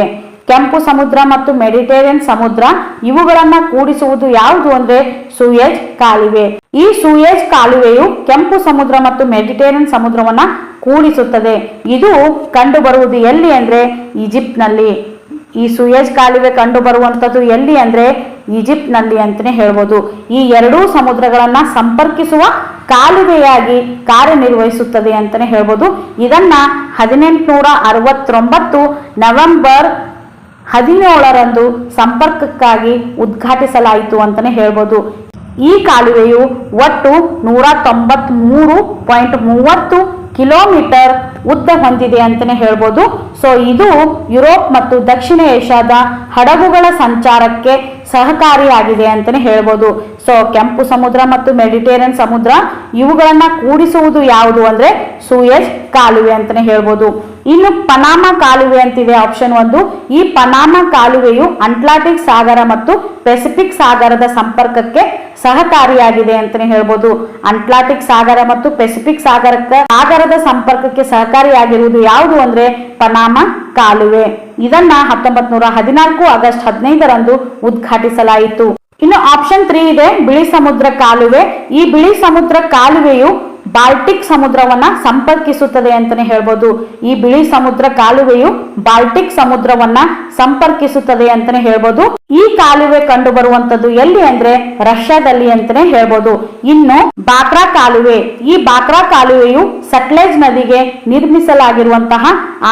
ಕೆಂಪು ಸಮುದ್ರ ಮತ್ತು ಮೆಡಿಟೇರಿಯನ್ ಸಮುದ್ರ ಇವುಗಳನ್ನ ಕೂಡಿಸುವುದು ಯಾವುದು ಅಂದ್ರೆ ಸೂಯೆಜ್ ಕಾಲುವೆ. ಈ ಸೂಯೆಜ್ ಕಾಲುವೆಯು ಕೆಂಪು ಸಮುದ್ರ ಮತ್ತು ಮೆಡಿಟೇರಿಯನ್ ಸಮುದ್ರವನ್ನ ಕೂಡಿಸುತ್ತದೆ. ಇದು ಕಂಡು ಬರುವುದು ಎಲ್ಲಿ ಅಂದ್ರೆ ಈಜಿಪ್ಟ್ ನಲ್ಲಿ. ಈ ಸೂಯೆಜ್ ಕಾಲುವೆ ಕಂಡು ಬರುವಂತದ್ದು ಎಲ್ಲಿ ಅಂದ್ರೆ ಈಜಿಪ್ಟ್ ನಲ್ಲಿ ಅಂತಾನೆ ಹೇಳ್ಬೋದು. ಈ ಎರಡೂ ಸಮುದ್ರಗಳನ್ನ ಸಂಪರ್ಕಿಸುವ ಕಾಲುವೆಯಾಗಿ ಕಾರ್ಯನಿರ್ವಹಿಸುತ್ತದೆ ಅಂತಾನೆ ಹೇಳ್ಬೋದು. ಇದನ್ನ 1869 ನವೆಂಬರ್ 17ರಂದು ಸಂಪರ್ಕಕ್ಕಾಗಿ ಉದ್ಘಾಟಿಸಲಾಯಿತು ಅಂತಾನೆ ಹೇಳ್ಬೋದು. ಈ ಕಾಲುವೆಯು ಒಟ್ಟು 193.30 ಕಿಲೋಮೀಟರ್ ಉದ್ದ ಹೊಂದಿದೆ ಅಂತಾನೆ ಹೇಳ್ಬೋದು. ಸೊ ಇದು ಯುರೋಪ್ ಮತ್ತು ದಕ್ಷಿಣ ಏಷ್ಯಾದ ಹಡಗುಗಳ ಸಂಚಾರಕ್ಕೆ ಸಹಕಾರಿಯಾಗಿದೆ ಅಂತಾನೆ ಹೇಳ್ಬೋದು. ಸೊ ಕೆಂಪು ಸಮುದ್ರ ಮತ್ತು ಮೆಡಿಟೇರಿಯನ್ ಸಮುದ್ರ ಇವುಗಳನ್ನ ಕೂಡಿಸುವುದು ಯಾವುದು ಅಂದ್ರೆ ಸೂಯೆಜ್ ಕಾಲುವೆ ಅಂತಾನೆ ಹೇಳ್ಬೋದು. ಇನ್ನು ಪನಾಮಾ ಕಾಲುವೆ ಅಂತಿದೆ ಆಪ್ಷನ್ 1. ಈ ಪನಾಮಾ ಕಾಲುವೆಯು ಅಟ್ಲಾಂಟಿಕ್ ಸಾಗರ ಮತ್ತು ಪೆಸಿಫಿಕ್ ಸಾಗರದ ಸಂಪರ್ಕಕ್ಕೆ ಸಹಕಾರಿಯಾಗಿದೆ ಅಂತಾನೆ ಹೇಳ್ಬೋದು. ಅಟ್ಲಾಂಟಿಕ್ ಸಾಗರ ಮತ್ತು ಪೆಸಿಫಿಕ್ ಸಾಗರದ ಸಂಪರ್ಕಕ್ಕೆ ಸಹಕಾರಿಯಾಗಿರುವುದು ಯಾವುದು ಅಂದ್ರೆ ಪನಾಮಾ ಕಾಲುವೆ. ಇದನ್ನ 1914 ಆಗಸ್ಟ್ 15ರಂದು ಉದ್ಘಾಟಿಸಲಾಯಿತು. ಇನ್ನು ಆಪ್ಷನ್ 3 ಇದೆ ಬಿಳಿ ಸಮುದ್ರ ಕಾಲುವೆ. ಈ ಬಿಳಿ ಸಮುದ್ರ ಕಾಲುವೆಯು ಬಾಲ್ಟಿಕ್ ಸಮುದ್ರವನ್ನ ಸಂಪರ್ಕಿಸುತ್ತದೆ ಅಂತಾನೆ ಹೇಳ್ಬೋದು. ಈ ಬಿಳಿ ಸಮುದ್ರ ಕಾಲುವೆಯು ಬಾಲ್ಟಿಕ್ ಸಮುದ್ರವನ್ನ ಸಂಪರ್ಕಿಸುತ್ತದೆ ಅಂತಾನೆ ಹೇಳ್ಬೋದು. ಈ ಕಾಲುವೆ ಕಂಡು ಬರುವಂತದ್ದು ಎಲ್ಲಿ ಅಂದ್ರೆ ರಷ್ಯಾದಲ್ಲಿ ಅಂತಾನೆ ಹೇಳ್ಬೋದು. ಇನ್ನು ಬಾಕ್ರಾ ಕಾಲುವೆ, ಈ ಬಾಕ್ರಾ ಕಾಲುವೆಯು ಸಟ್ಲೇಜ್ ನದಿಗೆ ನಿರ್ಮಿಸಲಾಗಿರುವಂತಹ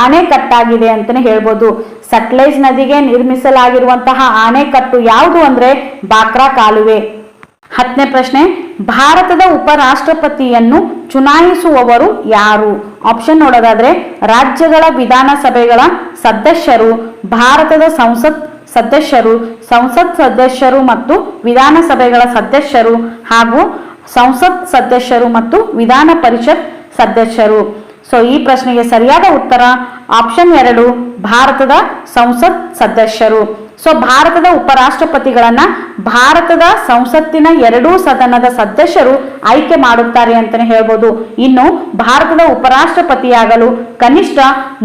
ಆಣೆಕಟ್ಟಾಗಿದೆ ಅಂತಾನೆ ಹೇಳ್ಬೋದು. ಸಟ್ಲೇಜ್ ನದಿಗೆ ನಿರ್ಮಿಸಲಾಗಿರುವಂತಹ ಆಣೆಕಟ್ಟು ಯಾವುದು ಅಂದ್ರೆ ಬಾಕ್ರಾ ಕಾಲುವೆ. 10ನೇ ಪ್ರಶ್ನೆ, ಭಾರತದ ಉಪರಾಷ್ಟ್ರಪತಿಯನ್ನು ಚುನಾಯಿಸುವವರು ಯಾರು? ಆಪ್ಷನ್ ನೋಡೋದಾದ್ರೆ ರಾಜ್ಯಗಳ ವಿಧಾನಸಭೆಗಳ ಸದಸ್ಯರು, ಭಾರತದ ಸಂಸತ್ ಸದಸ್ಯರು ಮತ್ತು ವಿಧಾನಸಭೆಗಳ ಸದಸ್ಯರು ಹಾಗೂ ಸಂಸತ್ ಸದಸ್ಯರು ಮತ್ತು ವಿಧಾನ ಪರಿಷತ್ ಸದಸ್ಯರು. ಸೊ ಈ ಪ್ರಶ್ನೆಗೆ ಸರಿಯಾದ ಉತ್ತರ ಆಪ್ಷನ್ 2 ಭಾರತದ ಸಂಸತ್ ಸದಸ್ಯರು. ಸೊ ಭಾರತದ ಉಪರಾಷ್ಟ್ರಪತಿಗಳನ್ನ ಭಾರತದ ಸಂಸತ್ತಿನ 2 ಸದನದ ಸದಸ್ಯರು ಆಯ್ಕೆ ಮಾಡುತ್ತಾರೆ ಅಂತಾನೆ ಹೇಳ್ಬೋದು. ಇನ್ನು ಭಾರತದ ಉಪರಾಷ್ಟ್ರಪತಿಯಾಗಲು ಕನಿಷ್ಠ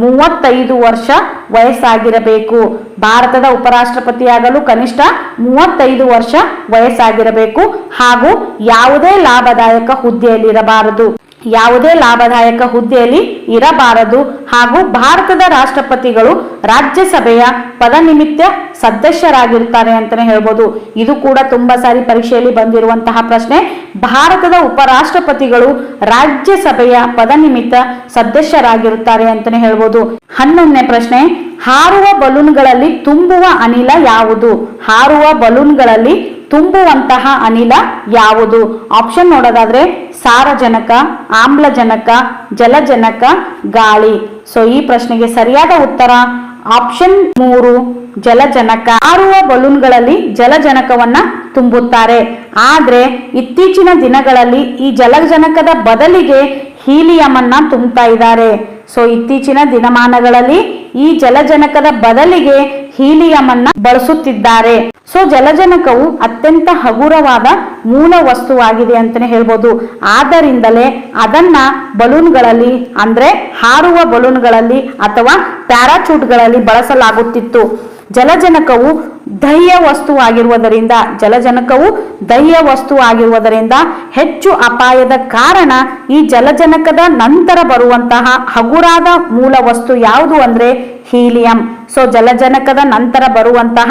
35 ವರ್ಷ ವಯಸ್ಸಾಗಿರಬೇಕು. ಭಾರತದ ಉಪರಾಷ್ಟ್ರಪತಿಯಾಗಲು ಕನಿಷ್ಠ 35 ವರ್ಷ ವಯಸ್ಸಾಗಿರಬೇಕು ಹಾಗೂ ಯಾವುದೇ ಲಾಭದಾಯಕ ಹುದ್ದೆಯಲ್ಲಿರಬಾರದು. ಯಾವುದೇ ಲಾಭದಾಯಕ ಹುದ್ದೆಯಲ್ಲಿ ಇರಬಾರದು ಹಾಗೂ ಭಾರತದ ರಾಷ್ಟ್ರಪತಿಗಳು ರಾಜ್ಯಸಭೆಯ ಪದನಿಮಿತ್ತ ಸದಸ್ಯರಾಗಿರ್ತಾರೆ ಅಂತಾನೆ ಹೇಳ್ಬೋದು. ಇದು ಕೂಡ ತುಂಬಾ ಸಾರಿ ಪರೀಕ್ಷೆಯಲ್ಲಿ ಬಂದಿರುವಂತಹ ಪ್ರಶ್ನೆ. ಭಾರತದ ಉಪರಾಷ್ಟ್ರಪತಿಗಳು ರಾಜ್ಯಸಭೆಯ ಪದನಿಮಿತ್ತ ಸದಸ್ಯರಾಗಿರುತ್ತಾರೆ ಅಂತಾನೆ ಹೇಳ್ಬೋದು. 11ನೇ ಪ್ರಶ್ನೆ, ಹಾರುವ ಬಲೂನ್ಗಳಲ್ಲಿ ತುಂಬುವ ಅನಿಲ ಯಾವುದು? ಹಾರುವ ಬಲೂನ್ಗಳಲ್ಲಿ ತುಂಬುವಂತಹ ಅನಿಲ ಯಾವುದು? ಆಪ್ಷನ್ ನೋಡೋದಾದ್ರೆ ಸಾರಜನಕ, ಆಮ್ಲಜನಕ, ಜಲಜನಕ, ಗಾಳಿ. ಸೊ ಈ ಪ್ರಶ್ನೆಗೆ ಸರಿಯಾದ ಉತ್ತರ ಆಪ್ಷನ್ 3 ಜಲಜನಕ. ಹಾರುವ ಬಲೂನ್ಗಳಲ್ಲಿ ಜಲಜನಕವನ್ನ ತುಂಬುತ್ತಾರೆ. ಆದ್ರೆ ಇತ್ತೀಚಿನ ದಿನಗಳಲ್ಲಿ ಈ ಜಲಜನಕದ ಬದಲಿಗೆ ಹೀಲಿಯಂ ಅನ್ನ ತುಂಬುತ್ತಾ ಇದ್ದಾರೆ. ಸೊ ಇತ್ತೀಚಿನ ದಿನಮಾನಗಳಲ್ಲಿ ಈ ಜಲಜನಕದ ಬದಲಿಗೆ ಹೀಲಿಯಂ ಅನ್ನ ಬಳಸುತ್ತಿದ್ದಾರೆ. ಸೊ ಜಲಜನಕವು ಅತ್ಯಂತ ಹಗುರವಾದ ಮೂಲ ವಸ್ತುವಾಗಿದೆ ಅಂತಾನೆ ಹೇಳ್ಬೋದು. ಆದ್ದರಿಂದಲೇ ಅದನ್ನ ಬಲೂನ್ಗಳಲ್ಲಿ ಅಂದ್ರೆ ಹಾರುವ ಬಲೂನ್ಗಳಲ್ಲಿ ಅಥವಾ ಪ್ಯಾರಾಚೂಟ್ಗಳಲ್ಲಿ ಬಳಸಲಾಗುತ್ತಿತ್ತು. ಜಲಜನಕವು ದಹ್ಯ ವಸ್ತುವಾಗಿರುವುದರಿಂದ ಹೆಚ್ಚು ಅಪಾಯದ ಕಾರಣ ಈ ಜಲಜನಕದ ನಂತರ ಬರುವಂತಹ ಹಗುರಾದ ಮೂಲ ವಸ್ತು ಯಾವುದು ಅಂದ್ರೆ ಹೀಲಿಯಂ. ಸೊ ಜಲಜನಕದ ನಂತರ ಬರುವಂತಹ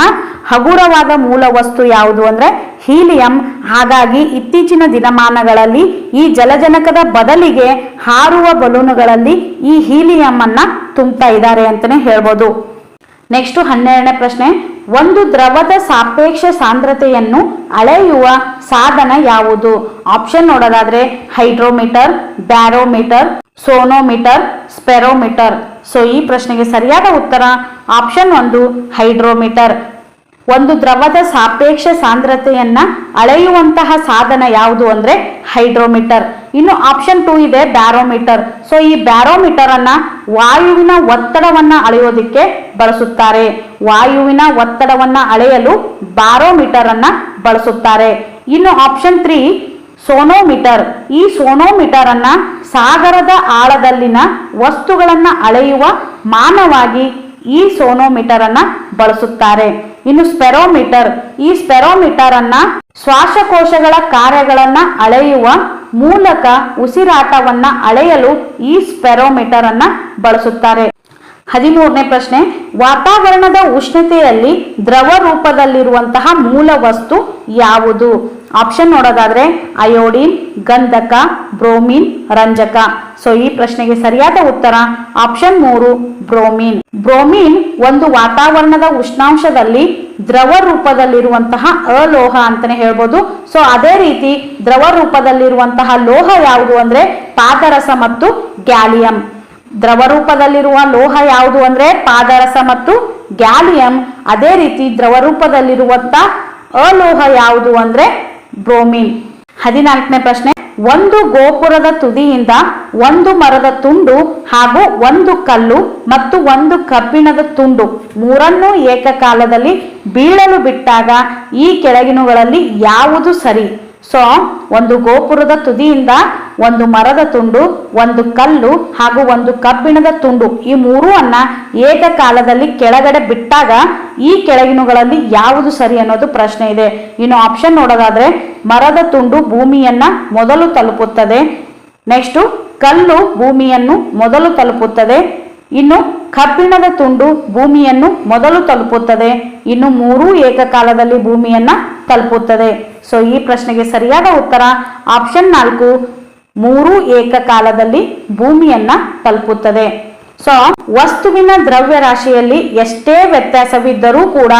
ಹಗುರವಾದ ಮೂಲ ವಸ್ತು ಯಾವುದು ಅಂದ್ರೆ ಹೀಲಿಯಂ. ಹಾಗಾಗಿ ಇತ್ತೀಚಿನ ದಿನಮಾನಗಳಲ್ಲಿ ಈ ಜಲಜನಕದ ಬದಲಿಗೆ ಹಾರುವ ಬಲೂನುಗಳಲ್ಲಿ ಈ ಹೀಲಿಯಂ ಅನ್ನ ತುಂಬುತ್ತಾ ಇದ್ದಾರೆ ಅಂತಾನೆ ಹೇಳ್ಬೋದು. ನೆಕ್ಸ್ಟ್ 12ನೇ ಪ್ರಶ್ನೆ, ಒಂದು ದ್ರವದ ಸಾಪೇಕ್ಷ ಸಾಂದ್ರತೆಯನ್ನು ಅಳೆಯುವ ಸಾಧನ ಯಾವುದು? ಆಪ್ಷನ್ ನೋಡೋದಾದ್ರೆ ಹೈಡ್ರೋಮೀಟರ್, ಬ್ಯಾರೋಮೀಟರ್, ಸೋನೋಮೀಟರ್, ಸ್ಪೆರೋಮೀಟರ್. ಸೊ ಈ ಪ್ರಶ್ನೆಗೆ ಸರಿಯಾದ ಉತ್ತರ ಆಪ್ಷನ್ 1 ಹೈಡ್ರೋಮೀಟರ್. ಒಂದು ದ್ರವದ ಸಾಪೇಕ್ಷ ಸಾಂದ್ರತೆಯನ್ನ ಅಳೆಯುವಂತಹ ಸಾಧನ ಯಾವುದು ಅಂದ್ರೆ ಹೈಡ್ರೋಮೀಟರ್. ಇನ್ನು ಆಪ್ಷನ್ 2 ಇದೆ ಬ್ಯಾರೋಮೀಟರ್. ಸೊ ಈ ಬ್ಯಾರೋಮೀಟರ್ ಅನ್ನ ವಾಯುವಿನ ಒತ್ತಡವನ್ನ ಅಳೆಯೋದಿಕ್ಕೆ ಬಳಸುತ್ತಾರೆ. ವಾಯುವಿನ ಒತ್ತಡವನ್ನ ಅಳೆಯಲು ಬ್ಯಾರೋಮೀಟರ್ ಅನ್ನ ಬಳಸುತ್ತಾರೆ. ಇನ್ನು ಆಪ್ಷನ್ 3 ಸೋನೋಮೀಟರ್. ಈ ಸೋನೋಮೀಟರ್ ಅನ್ನ ಸಾಗರದ ಆಳದಲ್ಲಿನ ವಸ್ತುಗಳನ್ನ ಅಳೆಯುವ ಮಾನವಾಗಿ ಈ ಸೋನೋಮೀಟರ್ ಅನ್ನ ಬಳಸುತ್ತಾರೆ. ಇನ್ನು ಸ್ಪೆರೋಮೀಟರ್. ಈ ಸ್ಪೆರೋಮೀಟರ್ ಅನ್ನ ಶ್ವಾಸಕೋಶಗಳ ಕಾರ್ಯಗಳನ್ನ ಅಳೆಯುವ ಮೂಲಕ ಉಸಿರಾಟವನ್ನ ಅಳೆಯಲು ಈ ಸ್ಪೆರೋಮೀಟರ್ ಅನ್ನ ಬಳಸುತ್ತಾರೆ. 13ನೇ ಪ್ರಶ್ನೆ, ವಾತಾವರಣದ ಉಷ್ಣತೆಯಲ್ಲಿ ದ್ರವ ರೂಪದಲ್ಲಿರುವಂತಹ ಮೂಲ ವಸ್ತು ಯಾವುದು? ಆಪ್ಷನ್ ನೋಡೋದಾದ್ರೆ ಅಯೋಡಿನ್, ಗಂಧಕ, ಬ್ರೋಮಿನ್, ರಂಜಕ. ಸೊ ಈ ಪ್ರಶ್ನೆಗೆ ಸರಿಯಾದ ಉತ್ತರ ಆಪ್ಷನ್ 3 ಬ್ರೋಮಿನ್. ಬ್ರೋಮಿನ್ ಒಂದು ವಾತಾವರಣದ ಉಷ್ಣಾಂಶದಲ್ಲಿ ದ್ರವ ರೂಪದಲ್ಲಿರುವಂತಹ ಅಲೋಹ ಅಂತಾನೆ ಹೇಳ್ಬೋದು. ಸೊ ಅದೇ ರೀತಿ ದ್ರವ ರೂಪದಲ್ಲಿರುವಂತಹ ಲೋಹ ಯಾವುದು ಅಂದ್ರೆ ಪಾದರಸ ಮತ್ತು ಗ್ಯಾಲಿಯಂ. ದ್ರವ ರೂಪದಲ್ಲಿರುವ ಲೋಹ ಯಾವುದು ಅಂದ್ರೆ ಪಾದರಸ ಮತ್ತು ಗ್ಯಾಲಿಯಂ. ಅದೇ ರೀತಿ ದ್ರವ ರೂಪದಲ್ಲಿರುವಂತಹ ಅಲೋಹ ಯಾವುದು ಅಂದ್ರೆ ಬ್ರೋಮಿನ್. 14ನೇ ಪ್ರಶ್ನೆ, ಒಂದು ಗೋಪುರದ ತುದಿಯಿಂದ ಒಂದು ಮರದ ತುಂಡು ಹಾಗೂ ಒಂದು ಕಲ್ಲು ಮತ್ತು ಒಂದು ಕಬ್ಬಿಣದ ತುಂಡು ಮೂರನ್ನೂ ಏಕಕಾಲದಲ್ಲಿ ಬೀಳಲು ಬಿಟ್ಟಾಗ ಈ ಕೆಳಗಿನವುಗಳಲ್ಲಿ ಯಾವುದು ಸರಿ? ಸೊ ಒಂದು ಗೋಪುರದ ತುದಿಯಿಂದ ಒಂದು ಮರದ ತುಂಡು, ಒಂದು ಕಲ್ಲು ಹಾಗೂ ಒಂದು ಕಬ್ಬಿಣದ ತುಂಡು ಈ ಮೂರೂ ಅನ್ನ ಏಕಕಾಲದಲ್ಲಿ ಕೆಳಗಡೆ ಬಿಟ್ಟಾಗ ಈ ಕೆಳಗಿನಗಳಲ್ಲಿ ಯಾವುದು ಸರಿ ಅನ್ನೋದು ಪ್ರಶ್ನೆ ಇದೆ. ಇನ್ನು ಆಪ್ಷನ್ ನೋಡೋದಾದ್ರೆ ಮರದ ತುಂಡು ಭೂಮಿಯನ್ನ ಮೊದಲು ತಲುಪುತ್ತದೆ. ನೆಕ್ಸ್ಟ್ ಕಲ್ಲು ಭೂಮಿಯನ್ನು ಮೊದಲು ತಲುಪುತ್ತದೆ. ಇನ್ನು ಕಬ್ಬಿಣದ ತುಂಡು ಭೂಮಿಯನ್ನು ಮೊದಲು ತಲುಪುತ್ತದೆ. ಇನ್ನು ಮೂರೂ ಏಕಕಾಲದಲ್ಲಿ ಭೂಮಿಯನ್ನ ತಲುಪುತ್ತದೆ. ಸೊ ಈ ಪ್ರಶ್ನೆಗೆ ಸರಿಯಾದ ಉತ್ತರ ಆಪ್ಷನ್ 4 ಮೂರೂ ಏಕಕಾಲದಲ್ಲಿ ಭೂಮಿಯನ್ನ ತಲುಪುತ್ತದೆ. ಸೊ ವಸ್ತುವಿನ ದ್ರವ್ಯ ರಾಶಿಯಲ್ಲಿ ಎಷ್ಟೇ ವ್ಯತ್ಯಾಸವಿದ್ದರೂ ಕೂಡ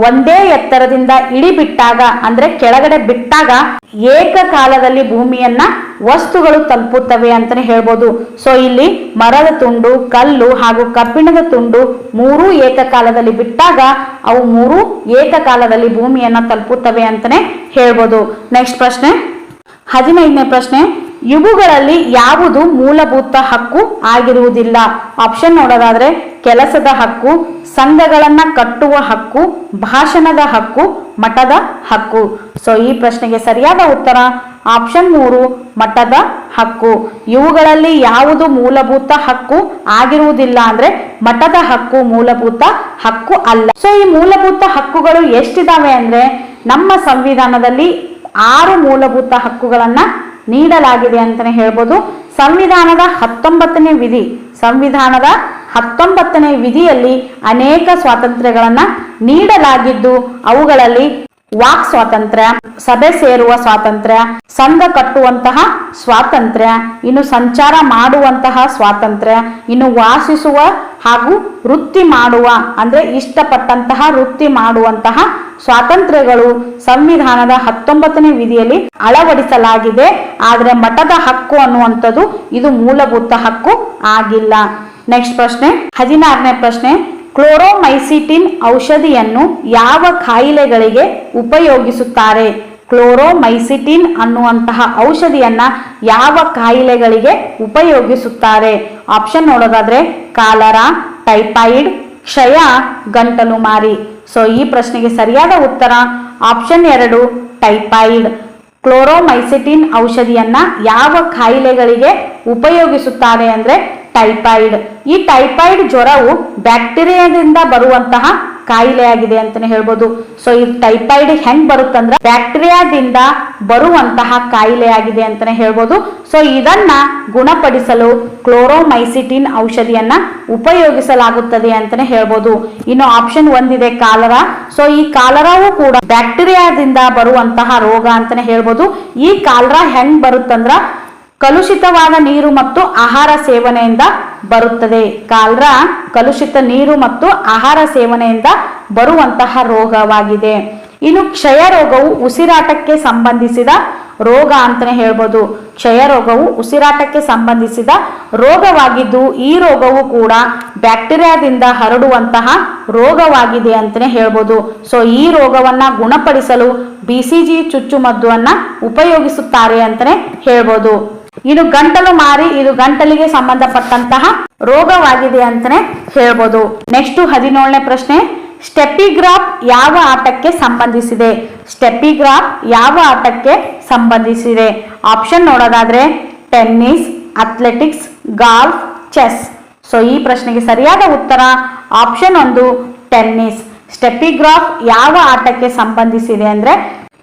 ಒಂದೇ ಎತ್ತರದಿಂದ ಇಳಿಬಿಟ್ಟಾಗ ಅಂದ್ರೆ ಕೆಳಗಡೆ ಬಿಟ್ಟಾಗ ಏಕಕಾಲದಲ್ಲಿ ಭೂಮಿಯನ್ನ ವಸ್ತುಗಳು ತಲುಪುತ್ತವೆ ಅಂತಾನೆ ಹೇಳ್ಬೋದು. ಸೊ ಇಲ್ಲಿ ಮರದ ತುಂಡು, ಕಲ್ಲು ಹಾಗೂ ಕಬ್ಬಿಣದ ತುಂಡು ಮೂರೂ ಏಕಕಾಲದಲ್ಲಿ ಬಿಟ್ಟಾಗ ಅವು ಮೂರೂ ಏಕಕಾಲದಲ್ಲಿ ಭೂಮಿಯನ್ನ ತಲುಪುತ್ತವೆ ಅಂತಾನೆ ಹೇಳ್ಬೋದು. ನೆಕ್ಸ್ಟ್ ಪ್ರಶ್ನೆ 15ನೇ ಪ್ರಶ್ನೆ, ಇವುಗಳಲ್ಲಿ ಯಾವುದು ಮೂಲಭೂತ ಹಕ್ಕು ಆಗಿರುವುದಿಲ್ಲ? ಆಪ್ಷನ್ ನೋಡೋದಾದ್ರೆ ಕೆಲಸದ ಹಕ್ಕು, ಸಂಘಗಳನ್ನ ಕಟ್ಟುವ ಹಕ್ಕು, ಭಾಷಣದ ಹಕ್ಕು, ಮಠದ ಹಕ್ಕು. ಸೊ ಈ ಪ್ರಶ್ನೆಗೆ ಸರಿಯಾದ ಉತ್ತರ ಆಪ್ಷನ್ 3 ಮಠದ ಹಕ್ಕು. ಇವುಗಳಲ್ಲಿ ಯಾವುದು ಮೂಲಭೂತ ಹಕ್ಕು ಆಗಿರುವುದಿಲ್ಲ ಅಂದ್ರೆ ಮಠದ ಹಕ್ಕು ಮೂಲಭೂತ ಹಕ್ಕು ಅಲ್ಲ. ಸೊ ಈ ಮೂಲಭೂತ ಹಕ್ಕುಗಳು ಎಷ್ಟಿದಾವೆ ಅಂದ್ರೆ ನಮ್ಮ ಸಂವಿಧಾನದಲ್ಲಿ 6 ಮೂಲಭೂತ ಹಕ್ಕುಗಳನ್ನ ನೀಡಲಾಗಿದೆ ಅಂತಾನೆ ಹೇಳ್ಬೋದು. ಸಂವಿಧಾನದ 19ನೇ ವಿಧಿ, ಸಂವಿಧಾನದ 19ನೇ ವಿಧಿಯಲ್ಲಿ ಅನೇಕ ಸ್ವಾತಂತ್ರ್ಯಗಳನ್ನು ನೀಡಲಾಗಿದ್ದು ಅವುಗಳಲ್ಲಿ ವಾಕ್ ಸ್ವಾತಂತ್ರ್ಯ, ಸಭೆ ಸೇರುವ ಸ್ವಾತಂತ್ರ್ಯ, ಸಂಘ ಕಟ್ಟುವಂತಹ ಸ್ವಾತಂತ್ರ್ಯ, ಇನ್ನು ಸಂಚಾರ ಮಾಡುವಂತಹ ಸ್ವಾತಂತ್ರ್ಯ, ಇನ್ನು ವಾಸಿಸುವ ಹಾಗೂ ವೃತ್ತಿ ಮಾಡುವ ಅಂದ್ರೆ ಇಷ್ಟಪಟ್ಟಂತಹ ವೃತ್ತಿ ಮಾಡುವಂತಹ ಸ್ವಾತಂತ್ರ್ಯಗಳು ಸಂವಿಧಾನದ 19ನೇ ವಿಧಿಯಲ್ಲಿ ಅಳವಡಿಸಲಾಗಿದೆ. ಆದರೆ ಮಠದ ಹಕ್ಕು ಅನ್ನುವಂಥದ್ದು ಇದು ಮೂಲಭೂತ ಹಕ್ಕು ಆಗಿಲ್ಲ. ನೆಕ್ಸ್ಟ್ ಪ್ರಶ್ನೆ 16ನೇ ಪ್ರಶ್ನೆ, ಕ್ಲೋರೋಮೈಸಿಟಿನ್ ಔಷಧಿಯನ್ನು ಯಾವ ಕಾಯಿಲೆಗಳಿಗೆ ಉಪಯೋಗಿಸುತ್ತಾರೆ? ಕ್ಲೋರೋಮೈಸಿಟಿನ್ ಅನ್ನುವಂತಹ ಔಷಧಿಯನ್ನ ಯಾವ ಕಾಯಿಲೆಗಳಿಗೆ ಉಪಯೋಗಿಸುತ್ತಾರೆ? ಆಪ್ಷನ್ ನೋಡೋದಾದ್ರೆ ಕಾಲರಾ, ಟೈಫಾಯ್ಡ್, ಕ್ಷಯ, ಗಂಟಲು ಮಾರಿ. ಸೊ ಈ ಪ್ರಶ್ನೆಗೆ ಸರಿಯಾದ ಉತ್ತರ ಆಪ್ಷನ್ 2 ಟೈಫಾಯ್ಡ್. ಕ್ಲೋರೋಮೈಸಿಟಿನ್ ಔಷಧಿಯನ್ನ ಯಾವ ಕಾಯಿಲೆಗಳಿಗೆ ಉಪಯೋಗಿಸುತ್ತಾರೆ ಅಂದ್ರೆ ಟೈಫಾಯ್ಡ್. ಈ ಟೈಫಾಯ್ಡ್ ಜ್ವರವು ಬ್ಯಾಕ್ಟೀರಿಯಾದಿಂದ ಬರುವಂತಹ ಕಾಯಿಲೆಯಾಗಿದೆ ಅಂತಾನೆ ಹೇಳ್ಬೋದು. ಸೊ ಈ ಟೈಫಾಯ್ಡ್ ಹೆಂಗ್ ಬರುತ್ತಂದ್ರೆ ಬ್ಯಾಕ್ಟೀರಿಯಾದಿಂದ ಬರುವಂತಹ ಕಾಯಿಲೆಯಾಗಿದೆ ಅಂತಾನೆ ಹೇಳ್ಬೋದು. ಸೊ ಇದನ್ನ ಗುಣಪಡಿಸಲು ಕ್ಲೋರೋಮೈಸಿಟಿನ್ ಔಷಧಿಯನ್ನ ಉಪಯೋಗಿಸಲಾಗುತ್ತದೆ ಅಂತಾನೆ ಹೇಳ್ಬೋದು. ಇನ್ನು ಆಪ್ಷನ್ 1 ಇದೆ ಕಾಲರಾ. ಸೊ ಈ ಕಾಲರಾವು ಕೂಡ ಬ್ಯಾಕ್ಟೀರಿಯಾದಿಂದ ಬರುವಂತಹ ರೋಗ ಅಂತಾನೆ ಹೇಳ್ಬೋದು. ಈ ಕಾಲರಾ ಹೆಂಗ್ ಬರುತ್ತಂದ್ರ ಕಲುಷಿತವಾದ ನೀರು ಮತ್ತು ಆಹಾರ ಸೇವನೆಯಿಂದ ಬರುತ್ತದೆ. ಕಾಲರಾ ಕಲುಷಿತ ನೀರು ಮತ್ತು ಆಹಾರ ಸೇವನೆಯಿಂದ ಬರುವಂತಹ ರೋಗವಾಗಿದೆ. ಇನ್ನು ಕ್ಷಯ ರೋಗವು ಉಸಿರಾಟಕ್ಕೆ ಸಂಬಂಧಿಸಿದ ರೋಗ ಅಂತಾನೆ ಹೇಳ್ಬೋದು. ಕ್ಷಯ ರೋಗವು ಉಸಿರಾಟಕ್ಕೆ ಸಂಬಂಧಿಸಿದ ರೋಗವಾಗಿದ್ದು ಈ ರೋಗವು ಕೂಡ ಬ್ಯಾಕ್ಟೀರಿಯಾದಿಂದ ಹರಡುವಂತಹ ರೋಗವಾಗಿದೆ ಅಂತಾನೆ ಹೇಳ್ಬೋದು. ಸೊ ಈ ರೋಗವನ್ನ ಗುಣಪಡಿಸಲು BCG ಚುಚ್ಚುಮದ್ದನ್ನ ಉಪಯೋಗಿಸುತ್ತಾರೆ ಅಂತಾನೆ ಹೇಳ್ಬೋದು. ಇನ್ನು ಗಂಟಲು ಮಾರಿ, ಇದು ಗಂಟಲಿಗೆ ಸಂಬಂಧಪಟ್ಟಂತಹ ರೋಗವಾಗಿದೆ ಅಂತಾನೆ ಹೇಳ್ಬೋದು. ನೆಕ್ಸ್ಟ್ 17ನೇ ಪ್ರಶ್ನೆ, ಸ್ಟೆಪಿಗ್ರಾಫ್ ಯಾವ ಆಟಕ್ಕೆ ಸಂಬಂಧಿಸಿದೆ? ಸ್ಟೆಪಿಗ್ರಾಫ್ ಯಾವ ಆಟಕ್ಕೆ ಸಂಬಂಧಿಸಿದೆ? ಆಪ್ಷನ್ ನೋಡೋದಾದ್ರೆ tennis, athletics, golf, chess. So ಈ ಪ್ರಶ್ನೆಗೆ ಸರಿಯಾದ ಉತ್ತರ ಆಪ್ಷನ್ 1 ಟೆನ್ನಿಸ್. ಸ್ಟೆಪಿಗ್ರಾಫ್ ಯಾವ ಆಟಕ್ಕೆ ಸಂಬಂಧಿಸಿದೆ ಅಂದ್ರೆ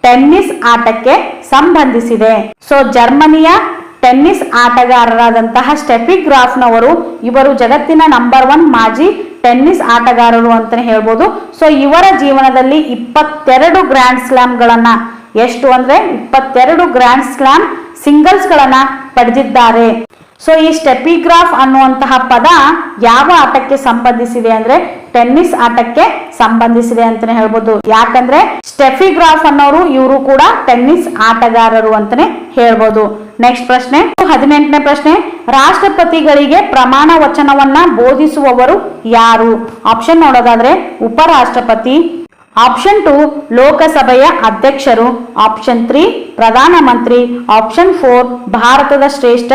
ಟೆನ್ನಿಸ್ ಆಟಕ್ಕೆ ಸಂಬಂಧಿಸಿದೆ. ಸೊ ಜರ್ಮನಿಯ ಟೆನ್ನಿಸ್ ಆಟಗಾರರಾದಂತಹ ಸ್ಟೆಫಿಗ್ರಾಫ್ನವರು ಇವರು ಜಗತ್ತಿನ ನಂಬರ್ 1 ಮಾಜಿ ಟೆನ್ನಿಸ್ ಆಟಗಾರರು ಅಂತಾನೆ ಹೇಳ್ಬೋದು. ಸೊ ಇವರ ಜೀವನದಲ್ಲಿ 22 ಗ್ರ್ಯಾಂಡ್ ಸ್ಲಾಮ್ಗಳನ್ನ, ಎಷ್ಟು ಅಂದ್ರೆ 22 ಗ್ರ್ಯಾಂಡ್ ಸ್ಲಾಮ್ ಸಿಂಗಲ್ಸ್ ಗಳನ್ನ ಪಡೆದಿದ್ದಾರೆ. ಸೊ ಈ ಸ್ಟೆಫಿಗ್ರಾಫ್ ಅನ್ನುವಂತಹ ಪದ ಯಾವ ಆಟಕ್ಕೆ ಸಂಬಂಧಿಸಿದೆ ಅಂದ್ರೆ ಟೆನ್ನಿಸ್ ಆಟಕ್ಕೆ ಸಂಬಂಧಿಸಿದೆ ಅಂತಾನೆ ಹೇಳ್ಬೋದು. ಯಾಕಂದ್ರೆ ಸ್ಟೆಫಿಗ್ರಾಫ್ ಅನ್ನೋರು ಇವರು ಕೂಡ ಟೆನ್ನಿಸ್ ಆಟಗಾರರು ಅಂತಾನೆ ಹೇಳ್ಬೋದು. ನೆಕ್ಸ್ಟ್ ಪ್ರಶ್ನೆ 18ನೇ ಪ್ರಶ್ನೆ, ರಾಷ್ಟ್ರಪತಿಗಳಿಗೆ ಪ್ರಮಾಣ ವಚನವನ್ನ ಬೋಧಿಸುವವರು ಯಾರು? ಆಪ್ಷನ್ ನೋಡೋದಾದ್ರೆ ಉಪರಾಷ್ಟ್ರಪತಿ, ಆಪ್ಷನ್ 2 ಲೋಕಸಭೆಯ ಅಧ್ಯಕ್ಷರು, ಆಪ್ಷನ್ 3 ಪ್ರಧಾನಮಂತ್ರಿ, ಆಪ್ಷನ್ 4 ಭಾರತದ ಶ್ರೇಷ್ಠ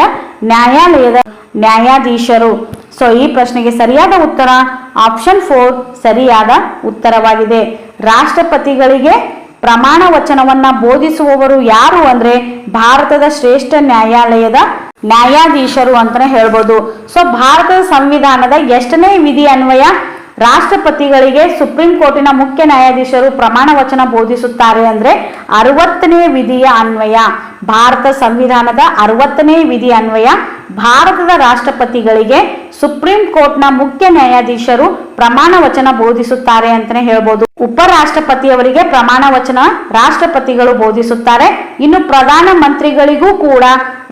ನ್ಯಾಯಾಲಯದ ನ್ಯಾಯಾಧೀಶರು. ಸೊ ಈ ಪ್ರಶ್ನೆಗೆ ಸರಿಯಾದ ಉತ್ತರ ಆಪ್ಷನ್ 4 ಸರಿಯಾದ ಉತ್ತರವಾಗಿದೆ. ರಾಷ್ಟ್ರಪತಿಗಳಿಗೆ ಪ್ರಮಾಣ ವಚನವನ್ನ ಬೋಧಿಸುವವರು ಯಾರು ಅಂದ್ರೆ ಭಾರತದ ಶ್ರೇಷ್ಠ ನ್ಯಾಯಾಲಯದ ನ್ಯಾಯಾಧೀಶರು ಅಂತಾನೆ ಹೇಳ್ಬೋದು. ಸೊ ಭಾರತದ ಸಂವಿಧಾನದ ಎಷ್ಟನೇ ವಿಧಿ ಅನ್ವಯ ರಾಷ್ಟ್ರಪತಿಗಳಿಗೆ ಸುಪ್ರೀಂ ಕೋರ್ಟಿನ ಮುಖ್ಯ ನ್ಯಾಯಾಧೀಶರು ಪ್ರಮಾಣ ವಚನ ಬೋಧಿಸುತ್ತಾರೆ ಅಂದ್ರೆ 60ನೇ ವಿಧಿಯ ಅನ್ವಯ. ಭಾರತ ಸಂವಿಧಾನದ 60ನೇ ವಿಧಿ ಅನ್ವಯ ಭಾರತದ ರಾಷ್ಟ್ರಪತಿಗಳಿಗೆ ಸುಪ್ರೀಂ ಕೋರ್ಟ್ನ ಮುಖ್ಯ ನ್ಯಾಯಾಧೀಶರು ಪ್ರಮಾಣ ವಚನ ಬೋಧಿಸುತ್ತಾರೆ ಅಂತಾನೆ ಹೇಳ್ಬೋದು. ಉಪರಾಷ್ಟ್ರಪತಿಯವರಿಗೆ ಪ್ರಮಾಣ ವಚನ ರಾಷ್ಟ್ರಪತಿಗಳು ಬೋಧಿಸುತ್ತಾರೆ. ಇನ್ನು ಪ್ರಧಾನ ಮಂತ್ರಿಗಳಿಗೂ ಕೂಡ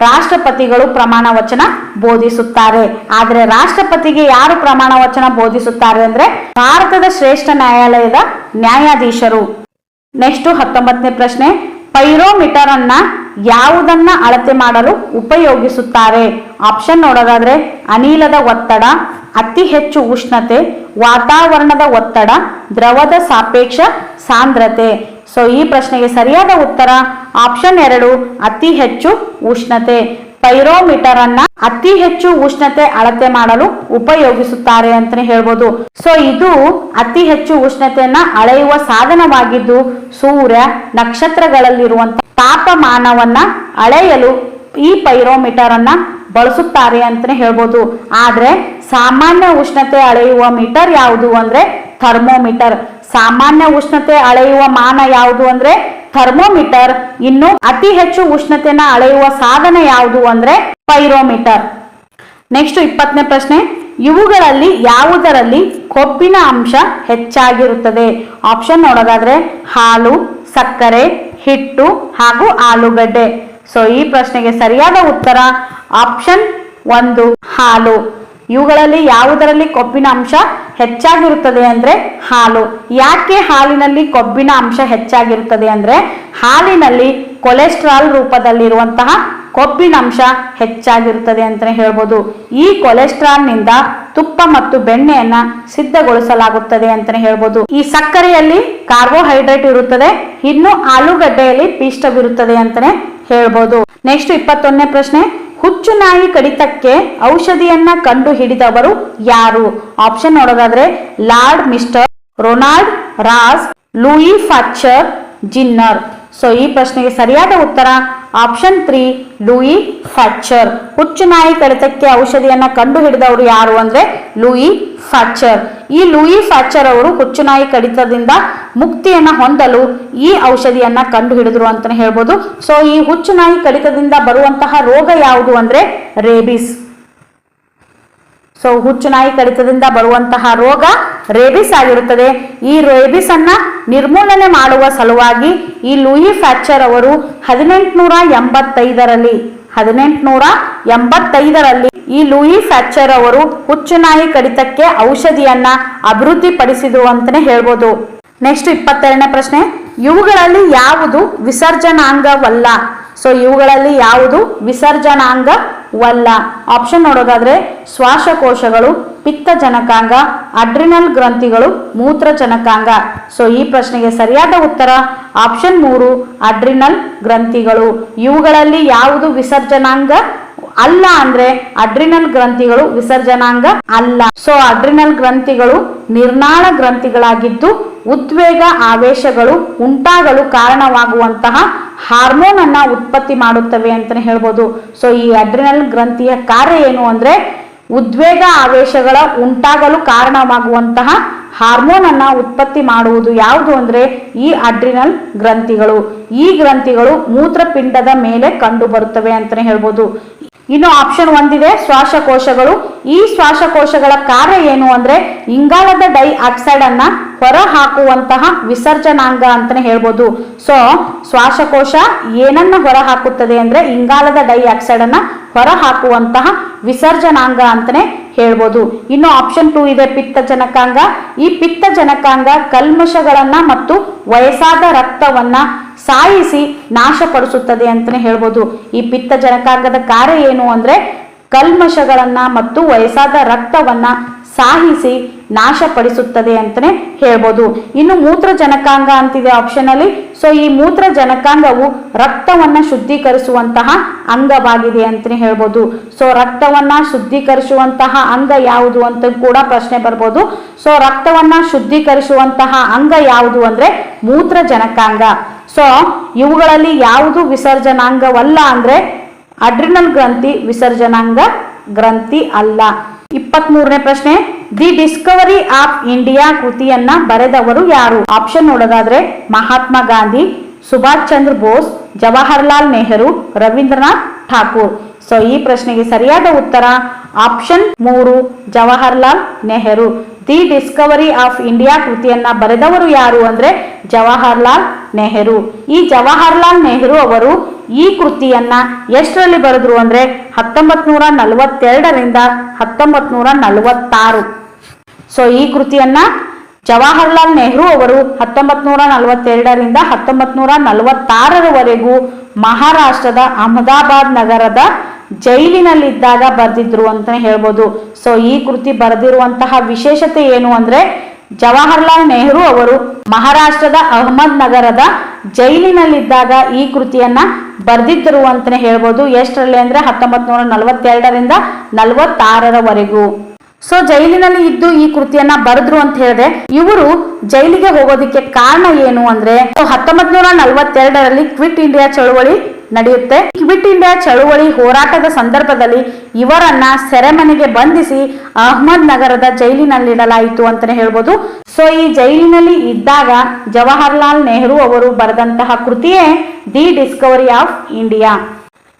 ರಾಷ್ಟ್ರಪತಿಗಳು ಪ್ರಮಾಣ ವಚನ ಬೋಧಿಸುತ್ತಾರೆ. ಆದ್ರೆ ರಾಷ್ಟ್ರಪತಿಗೆ ಯಾರು ಪ್ರಮಾಣ ವಚನ ಬೋಧಿಸುತ್ತಾರೆ ಅಂದ್ರೆ ಭಾರತದ ಶ್ರೇಷ್ಠ ನ್ಯಾಯಾಲಯದ ನ್ಯಾಯಾಧೀಶರು. ನೆಕ್ಸ್ಟ್ 19ನೇ ಪ್ರಶ್ನೆ, ಪೈರೋಮೀಟರ್ ಅನ್ನ ಯಾವುದನ್ನ ಅಳತೆ ಮಾಡಲು ಉಪಯೋಗಿಸುತ್ತಾರೆ? ಆಪ್ಷನ್ ನೋಡೋದಾದ್ರೆ ಅನಿಲದ ಒತ್ತಡ, ಅತಿ ಹೆಚ್ಚು ಉಷ್ಣತೆ, ವಾತಾವರಣದ ಒತ್ತಡ, ದ್ರವದ ಸಾಪೇಕ್ಷ ಸಾಂದ್ರತೆ. ಸೊ ಈ ಪ್ರಶ್ನೆಗೆ ಸರಿಯಾದ ಉತ್ತರ ಆಪ್ಷನ್ 2 ಅತಿ ಹೆಚ್ಚು ಉಷ್ಣತೆ. ಪೈರೋಮೀಟರ್ ಅನ್ನ ಅತಿ ಹೆಚ್ಚು ಉಷ್ಣತೆ ಅಳತೆ ಮಾಡಲು ಉಪಯೋಗಿಸುತ್ತಾರೆ ಅಂತಾನೆ ಹೇಳ್ಬೋದು. ಸೊ ಇದು ಅತಿ ಹೆಚ್ಚು ಉಷ್ಣತೆಯನ್ನ ಅಳೆಯುವ ಸಾಧನವಾಗಿದ್ದು ಸೂರ್ಯ, ನಕ್ಷತ್ರಗಳಲ್ಲಿರುವಂತಹ ತಾಪಮಾನವನ್ನ ಅಳೆಯಲು ಈ ಪೈರೋಮೀಟರ್ ಅನ್ನ ಬಳಸುತ್ತಾರೆ ಅಂತಾನೆ ಹೇಳ್ಬೋದು. ಆದ್ರೆ ಸಾಮಾನ್ಯ ಉಷ್ಣತೆ ಅಳೆಯುವ ಮೀಟರ್ ಯಾವುದು ಅಂದ್ರೆ ಥರ್ಮೋಮೀಟರ್. ಸಾಮಾನ್ಯ ಉಷ್ಣತೆ ಅಳೆಯುವ ಮಾನ ಯಾವುದು ಅಂದ್ರೆ ಥರ್ಮೋಮೀಟರ್. ಇನ್ನು ಅತಿ ಹೆಚ್ಚು ಉಷ್ಣತೆಯನ್ನ ಅಳೆಯುವ ಸಾಧನ ಯಾವುದು ಅಂದ್ರೆ ಪೈರೋಮೀಟರ್. ನೆಕ್ಸ್ಟ್ 20ನೇ ಪ್ರಶ್ನೆ, ಇವುಗಳಲ್ಲಿ ಯಾವುದರಲ್ಲಿ ಕೊಬ್ಬಿನ ಅಂಶ ಹೆಚ್ಚಾಗಿರುತ್ತದೆ? ಆಪ್ಷನ್ ನೋಡೋದಾದ್ರೆ ಹಾಲು, ಸಕ್ಕರೆ, ಹಿಟ್ಟು ಹಾಗೂ ಆಲೂಗಡ್ಡೆ. ಸೊ ಈ ಪ್ರಶ್ನೆಗೆ ಸರಿಯಾದ ಉತ್ತರ ಆಪ್ಷನ್ 1 ಹಾಲು. ಇವುಗಳಲ್ಲಿ ಯಾವುದರಲ್ಲಿ ಕೊಬ್ಬಿನ ಅಂಶ ಹೆಚ್ಚಾಗಿರುತ್ತದೆ ಅಂದ್ರೆ ಹಾಲು. ಯಾಕೆ ಹಾಲಿನಲ್ಲಿ ಕೊಬ್ಬಿನ ಅಂಶ ಹೆಚ್ಚಾಗಿರುತ್ತದೆ ಅಂದ್ರೆ ಹಾಲಿನಲ್ಲಿ ಕೊಲೆಸ್ಟ್ರಾಲ್ ರೂಪದಲ್ಲಿರುವಂತಹ ಕೊಬ್ಬಿನ ಅಂಶ ಹೆಚ್ಚಾಗಿರುತ್ತದೆ ಅಂತಾನೆ ಹೇಳ್ಬೋದು. ಈ ಕೊಲೆಸ್ಟ್ರಾಲ್ ನಿಂದ ತುಪ್ಪ ಮತ್ತು ಬೆಣ್ಣೆಯನ್ನ ಸಿದ್ಧಗೊಳಿಸಲಾಗುತ್ತದೆ ಅಂತಾನೆ ಹೇಳ್ಬೋದು. ಈ ಸಕ್ಕರೆಯಲ್ಲಿ ಕಾರ್ಬೋಹೈಡ್ರೇಟ್ ಇರುತ್ತದೆ, ಇನ್ನು ಆಲೂಗಡ್ಡೆಯಲ್ಲಿ ಪಿಷ್ಟವಿರುತ್ತದೆ ಅಂತಾನೆ ಹೇಳ್ಬೋದು. ನೆಕ್ಸ್ಟ್ 21ನೇ ಪ್ರಶ್ನೆ, ಹುಚ್ಚುನಾಯಿ ಕಡಿತಕ್ಕೆ ಔಷಧಿಯನ್ನ ಕಂಡು ಹಿಡಿದವರು ಯಾರು? ಆಪ್ಷನ್ ನೋಡೋದಾದ್ರೆ Lord Lister, Ronald Ross, Louis Pasteur, Jenner. So ಈ ಪ್ರಶ್ನೆಗೆ ಸರಿಯಾದ ಉತ್ತರ ಆಪ್ಷನ್ 3 ಲೂಯಿ ಫ್ಯಾಕ್ಚರ್. ಹುಚ್ಚುನಾಯಿ ಕಡಿತಕ್ಕೆ ಔಷಧಿಯನ್ನ ಕಂಡು ಹಿಡಿದವರು ಯಾರು ಅಂದ್ರೆ ಲೂಯಿ ಫ್ಯಾಕ್ಚರ್. ಈ ಲೂಯಿ ಫ್ಯಾಕ್ಚರ್ ಅವರು ಹುಚ್ಚುನಾಯಿ ಕಡಿತದಿಂದ ಮುಕ್ತಿಯನ್ನ ಹೊಂದಲು ಈ ಔಷಧಿಯನ್ನ ಕಂಡು ಹಿಡಿದ್ರು ಅಂತಾನೆ ಹೇಳ್ಬೋದು. ಸೊ ಈ ಹುಚ್ಚುನಾಯಿ ಕಡಿತದಿಂದ ಬರುವಂತಹ ರೋಗ ಯಾವುದು ಅಂದ್ರೆ ರೇಬಿಸ್. ಸೊ ಹುಚ್ಚುನಾಯಿ ಕಡಿತದಿಂದ ಬರುವಂತಹ ರೋಗ ರೇಬಿಸ್ ಆಗಿರುತ್ತದೆ. ಈ ರೇಬಿಸ್ ಅನ್ನ ನಿರ್ಮೂಲನೆ ಮಾಡುವ ಸಲುವಾಗಿ ಈ ಲೂಯಿ ಫ್ಯಾಕ್ಚರ್ ಅವರು 1885ರಲ್ಲಿ ಈ ಲೂಯಿ ಫ್ಯಾಕ್ಚರ್ ಅವರು ಹುಚ್ಚುನಾಯಿ ಕಡಿತಕ್ಕೆ ಔಷಧಿಯನ್ನ ಅಭಿವೃದ್ಧಿಪಡಿಸಿದ್ರು ಅಂತಾನೆ ಹೇಳ್ಬೋದು. ನೆಕ್ಸ್ಟ್ 22ನೇ ಪ್ರಶ್ನೆ, ಇವುಗಳಲ್ಲಿ ಯಾವುದು ವಿಸರ್ಜನಾಂಗವಲ್ಲ? ಸೊ ಇವುಗಳಲ್ಲಿ ಯಾವುದು ವಿಸರ್ಜನಾಂಗವಲ್ಲ? ಆಪ್ಷನ್ ನೋಡೋದಾದ್ರೆ ಶ್ವಾಸಕೋಶಗಳು, ಪಿತ್ತಜನಕಾಂಗ, ಅಡ್ರಿನಲ್ ಗ್ರಂಥಿಗಳು, ಮೂತ್ರಜನಕಾಂಗ. ಸೊ ಈ ಪ್ರಶ್ನೆಗೆ ಸರಿಯಾದ ಉತ್ತರ ಆಪ್ಷನ್ 3 ಅಡ್ರಿನಲ್ ಗ್ರಂಥಿಗಳು. ಇವುಗಳಲ್ಲಿ ಯಾವುದು ವಿಸರ್ಜನಾಂಗ ಅಲ್ಲ ಅಂದ್ರೆ ಅಡ್ರಿನಲ್ ಗ್ರಂಥಿಗಳು ವಿಸರ್ಜನಾಂಗ ಅಲ್ಲ. ಸೊ ಅಡ್ರಿನಲ್ ಗ್ರಂಥಿಗಳು ನಿರ್ನಾಳ ಗ್ರಂಥಿಗಳಾಗಿದ್ದು ಉದ್ವೇಗ ಆವೇಶಗಳು ಉಂಟಾಗಲು ಕಾರಣವಾಗುವಂತಹ ಹಾರ್ಮೋನ್ ಅನ್ನ ಉತ್ಪತ್ತಿ ಮಾಡುತ್ತವೆ ಅಂತಾನೆ ಹೇಳ್ಬೋದು. ಸೊ ಈ ಅಡ್ರಿನಲ್ ಗ್ರಂಥಿಯ ಕಾರ್ಯ ಏನು ಅಂದ್ರೆ ಉದ್ವೇಗ ಆವೇಶಗಳ ಉಂಟಾಗಲು ಕಾರಣವಾಗುವಂತಹ ಹಾರ್ಮೋನ್ ಅನ್ನ ಉತ್ಪತ್ತಿ ಮಾಡುವುದು ಯಾವುದು ಅಂದ್ರೆ ಈ ಅಡ್ರಿನಲ್ ಗ್ರಂಥಿಗಳು. ಈ ಗ್ರಂಥಿಗಳು ಮೂತ್ರಪಿಂಡದ ಮೇಲೆ ಕಂಡು ಬರುತ್ತವೆ ಅಂತಾನೆ ಹೇಳ್ಬೋದು. ಇನ್ನು ಆಪ್ಷನ್ 1 ಇದೆ ಶ್ವಾಸಕೋಶಗಳು. ಈ ಶ್ವಾಸಕೋಶಗಳ ಕಾರ್ಯ ಏನು ಅಂದ್ರೆ ಇಂಗಾಲದ ಡೈಆಕ್ಸೈಡ್ ಅನ್ನ ಹೊರ ಹಾಕುವಂತಹ ವಿಸರ್ಜನಾಂಗ ಅಂತಾನೆ ಹೇಳ್ಬೋದು. ಸೊ ಶ್ವಾಸಕೋಶ ಏನನ್ನ ಹೊರ ಹಾಕುತ್ತದೆ ಅಂದ್ರೆ ಇಂಗಾಲದ ಡೈಆಕ್ಸೈಡ್ ಅನ್ನ ಹೊರ ಹಾಕುವಂತಹ ವಿಸರ್ಜನಾಂಗ ಅಂತಾನೆ ಹೇಳ್ಬೋದು. ಇನ್ನು ಆಪ್ಷನ್ 2 ಇದೆ ಪಿತ್ತಜನಕಾಂಗ. ಈ ಪಿತ್ತಜನಕಾಂಗ ಕಲ್ಮಶಗಳನ್ನ ಮತ್ತು ವಯಸ್ಸಾದ ರಕ್ತವನ್ನ ಸಾಯಿಸಿ ನಾಶಪಡಿಸುತ್ತದೆ ಅಂತಾನೆ ಹೇಳ್ಬೋದು. ಈ ಪಿತ್ತಜನಕಾಂಗದ ಕಾರ್ಯ ಏನು ಅಂದ್ರೆ ಕಲ್ಮಶಗಳನ್ನ ಮತ್ತು ವಯಸ್ಸಾದ ರಕ್ತವನ್ನ ಸಾಯಿಸಿ ನಾಶಪಡಿಸುತ್ತದೆ ಅಂತಾನೆ ಹೇಳ್ಬೋದು. ಇನ್ನು ಮೂತ್ರಜನಕಾಂಗ ಅಂತಿದೆ ಆಪ್ಷನ್ ಅಲ್ಲಿ. ಸೊ ಈ ಮೂತ್ರಜನಕಾಂಗವು ರಕ್ತವನ್ನ ಶುದ್ಧೀಕರಿಸುವಂತಹ ಅಂಗವಾಗಿದೆ ಅಂತಾನೆ ಹೇಳ್ಬೋದು. ಸೊ ರಕ್ತವನ್ನ ಶುದ್ಧೀಕರಿಸುವಂತಹ ಅಂಗ ಯಾವುದು ಅಂತ ಕೂಡ ಪ್ರಶ್ನೆ ಬರ್ಬೋದು. ಸೊ ರಕ್ತವನ್ನ ಶುದ್ಧೀಕರಿಸುವಂತಹ ಅಂಗ ಯಾವುದು ಅಂದ್ರೆ ಮೂತ್ರಜನಕಾಂಗ. ಸೊ ಇವುಗಳಲ್ಲಿ ಯಾವುದು ವಿಸರ್ಜನಾಂಗವಲ್ಲ ಅಂದ್ರೆ ಅಡ್ರಿನಲ್ ಗ್ರಂಥಿ ವಿಸರ್ಜನಾಂಗ ಗ್ರಂಥಿ ಅಲ್ಲ. 23ನೇ ಪ್ರಶ್ನೆ, ದಿ ಡಿಸ್ಕವರಿ ಆಫ್ ಇಂಡಿಯಾ ಕೃತಿಯನ್ನ ಬರೆದವರು ಯಾರು? ಆಪ್ಷನ್ ನೋಡೋದಾದ್ರೆ ಮಹಾತ್ಮ ಗಾಂಧಿ, ಸುಭಾಷ್ ಚಂದ್ರ ಬೋಸ್, ಜವಾಹರ್ಲಾಲ್ ನೆಹರು, ರವೀಂದ್ರನಾಥ್ ಠಾಕೂರ್. ಸೊ ಈ ಪ್ರಶ್ನೆಗೆ ಸರಿಯಾದ ಉತ್ತರ option 3 Jawaharlal Nehru. The discovery of India ಕೃತಿಯನ್ನ ಬರೆದವರು ಯಾರು ಅಂದ್ರೆ ಜವಾಹರ್ಲಾಲ್ ನೆಹರು. ಈ ಜವಾಹರ್ಲಾಲ್ ನೆಹರು ಅವರು ಈ ಕೃತಿಯನ್ನ ಎಷ್ಟರಲ್ಲಿ ಬರೆದ್ರು ಅಂದ್ರೆ 1942ರಿಂದ 1946. ಸೊ ಈ ಕೃತಿಯನ್ನ ಜವಾಹರ್ಲಾಲ್ ನೆಹರು ಅವರು 1942ರಿಂದ 1946ರವರೆಗೂ ಮಹಾರಾಷ್ಟ್ರದ ಅಹಮದಾಬಾದ್ ನಗರದ ಜೈಲಿನಲ್ಲಿದ್ದಾಗ ಬರೆದಿದ್ರು ಅಂತಾನೆ ಹೇಳ್ಬೋದು. ಸೊ ಈ ಕೃತಿ ಬರೆದಿರುವಂತಹ ವಿಶೇಷತೆ ಏನು ಅಂದ್ರೆ ಜವಾಹರ್ಲಾಲ್ ನೆಹರು ಅವರು ಮಹಾರಾಷ್ಟ್ರದ ಅಹಮದ್ ನಗರದ ಜೈಲಿನಲ್ಲಿದ್ದಾಗ ಈ ಕೃತಿಯನ್ನ ಬರೆದಿದ್ದರು ಅಂತಾನೆ ಹೇಳ್ಬೋದು. ಎಷ್ಟರಲ್ಲಿ ಅಂದ್ರೆ 1942ರಿಂದ 46ರವರೆಗೂ. ಸೊ ಜೈಲಿನಲ್ಲಿ ಇದ್ದು ಈ ಕೃತಿಯನ್ನ ಬರೆದ್ರು ಅಂತ ಹೇಳಿದ್ರೆ ಇವರು ಜೈಲಿಗೆ ಹೋಗೋದಿಕ್ಕೆ ಕಾರಣ ಏನು ಅಂದ್ರೆ 1942ರಲ್ಲಿ ಕ್ವಿಟ್ ಇಂಡಿಯಾ ಚಳವಳಿ ನಡೆಯುತ್ತೆ. ಕ್ವಿಟ್ ಇಂಡಿಯಾ ಚಳುವಳಿ ಹೋರಾಟದ ಸಂದರ್ಭದಲ್ಲಿ ಇವರನ್ನ ಸೆರೆಮನೆಗೆ ಬಂಧಿಸಿ ಅಹಮದ್ ನಗರದ ಜೈಲಿನಲ್ಲಿಡಲಾಯಿತು ಅಂತಾನೆ ಹೇಳ್ಬೋದು. ಸೊ ಈ ಜೈಲಿನಲ್ಲಿ ಇದ್ದಾಗ ಜವಾಹರ್ಲಾಲ್ ನೆಹರು ಅವರು ಬರೆದಂತಹ ಕೃತಿಯೇ ದಿ ಡಿಸ್ಕವರಿ ಆಫ್ ಇಂಡಿಯಾ.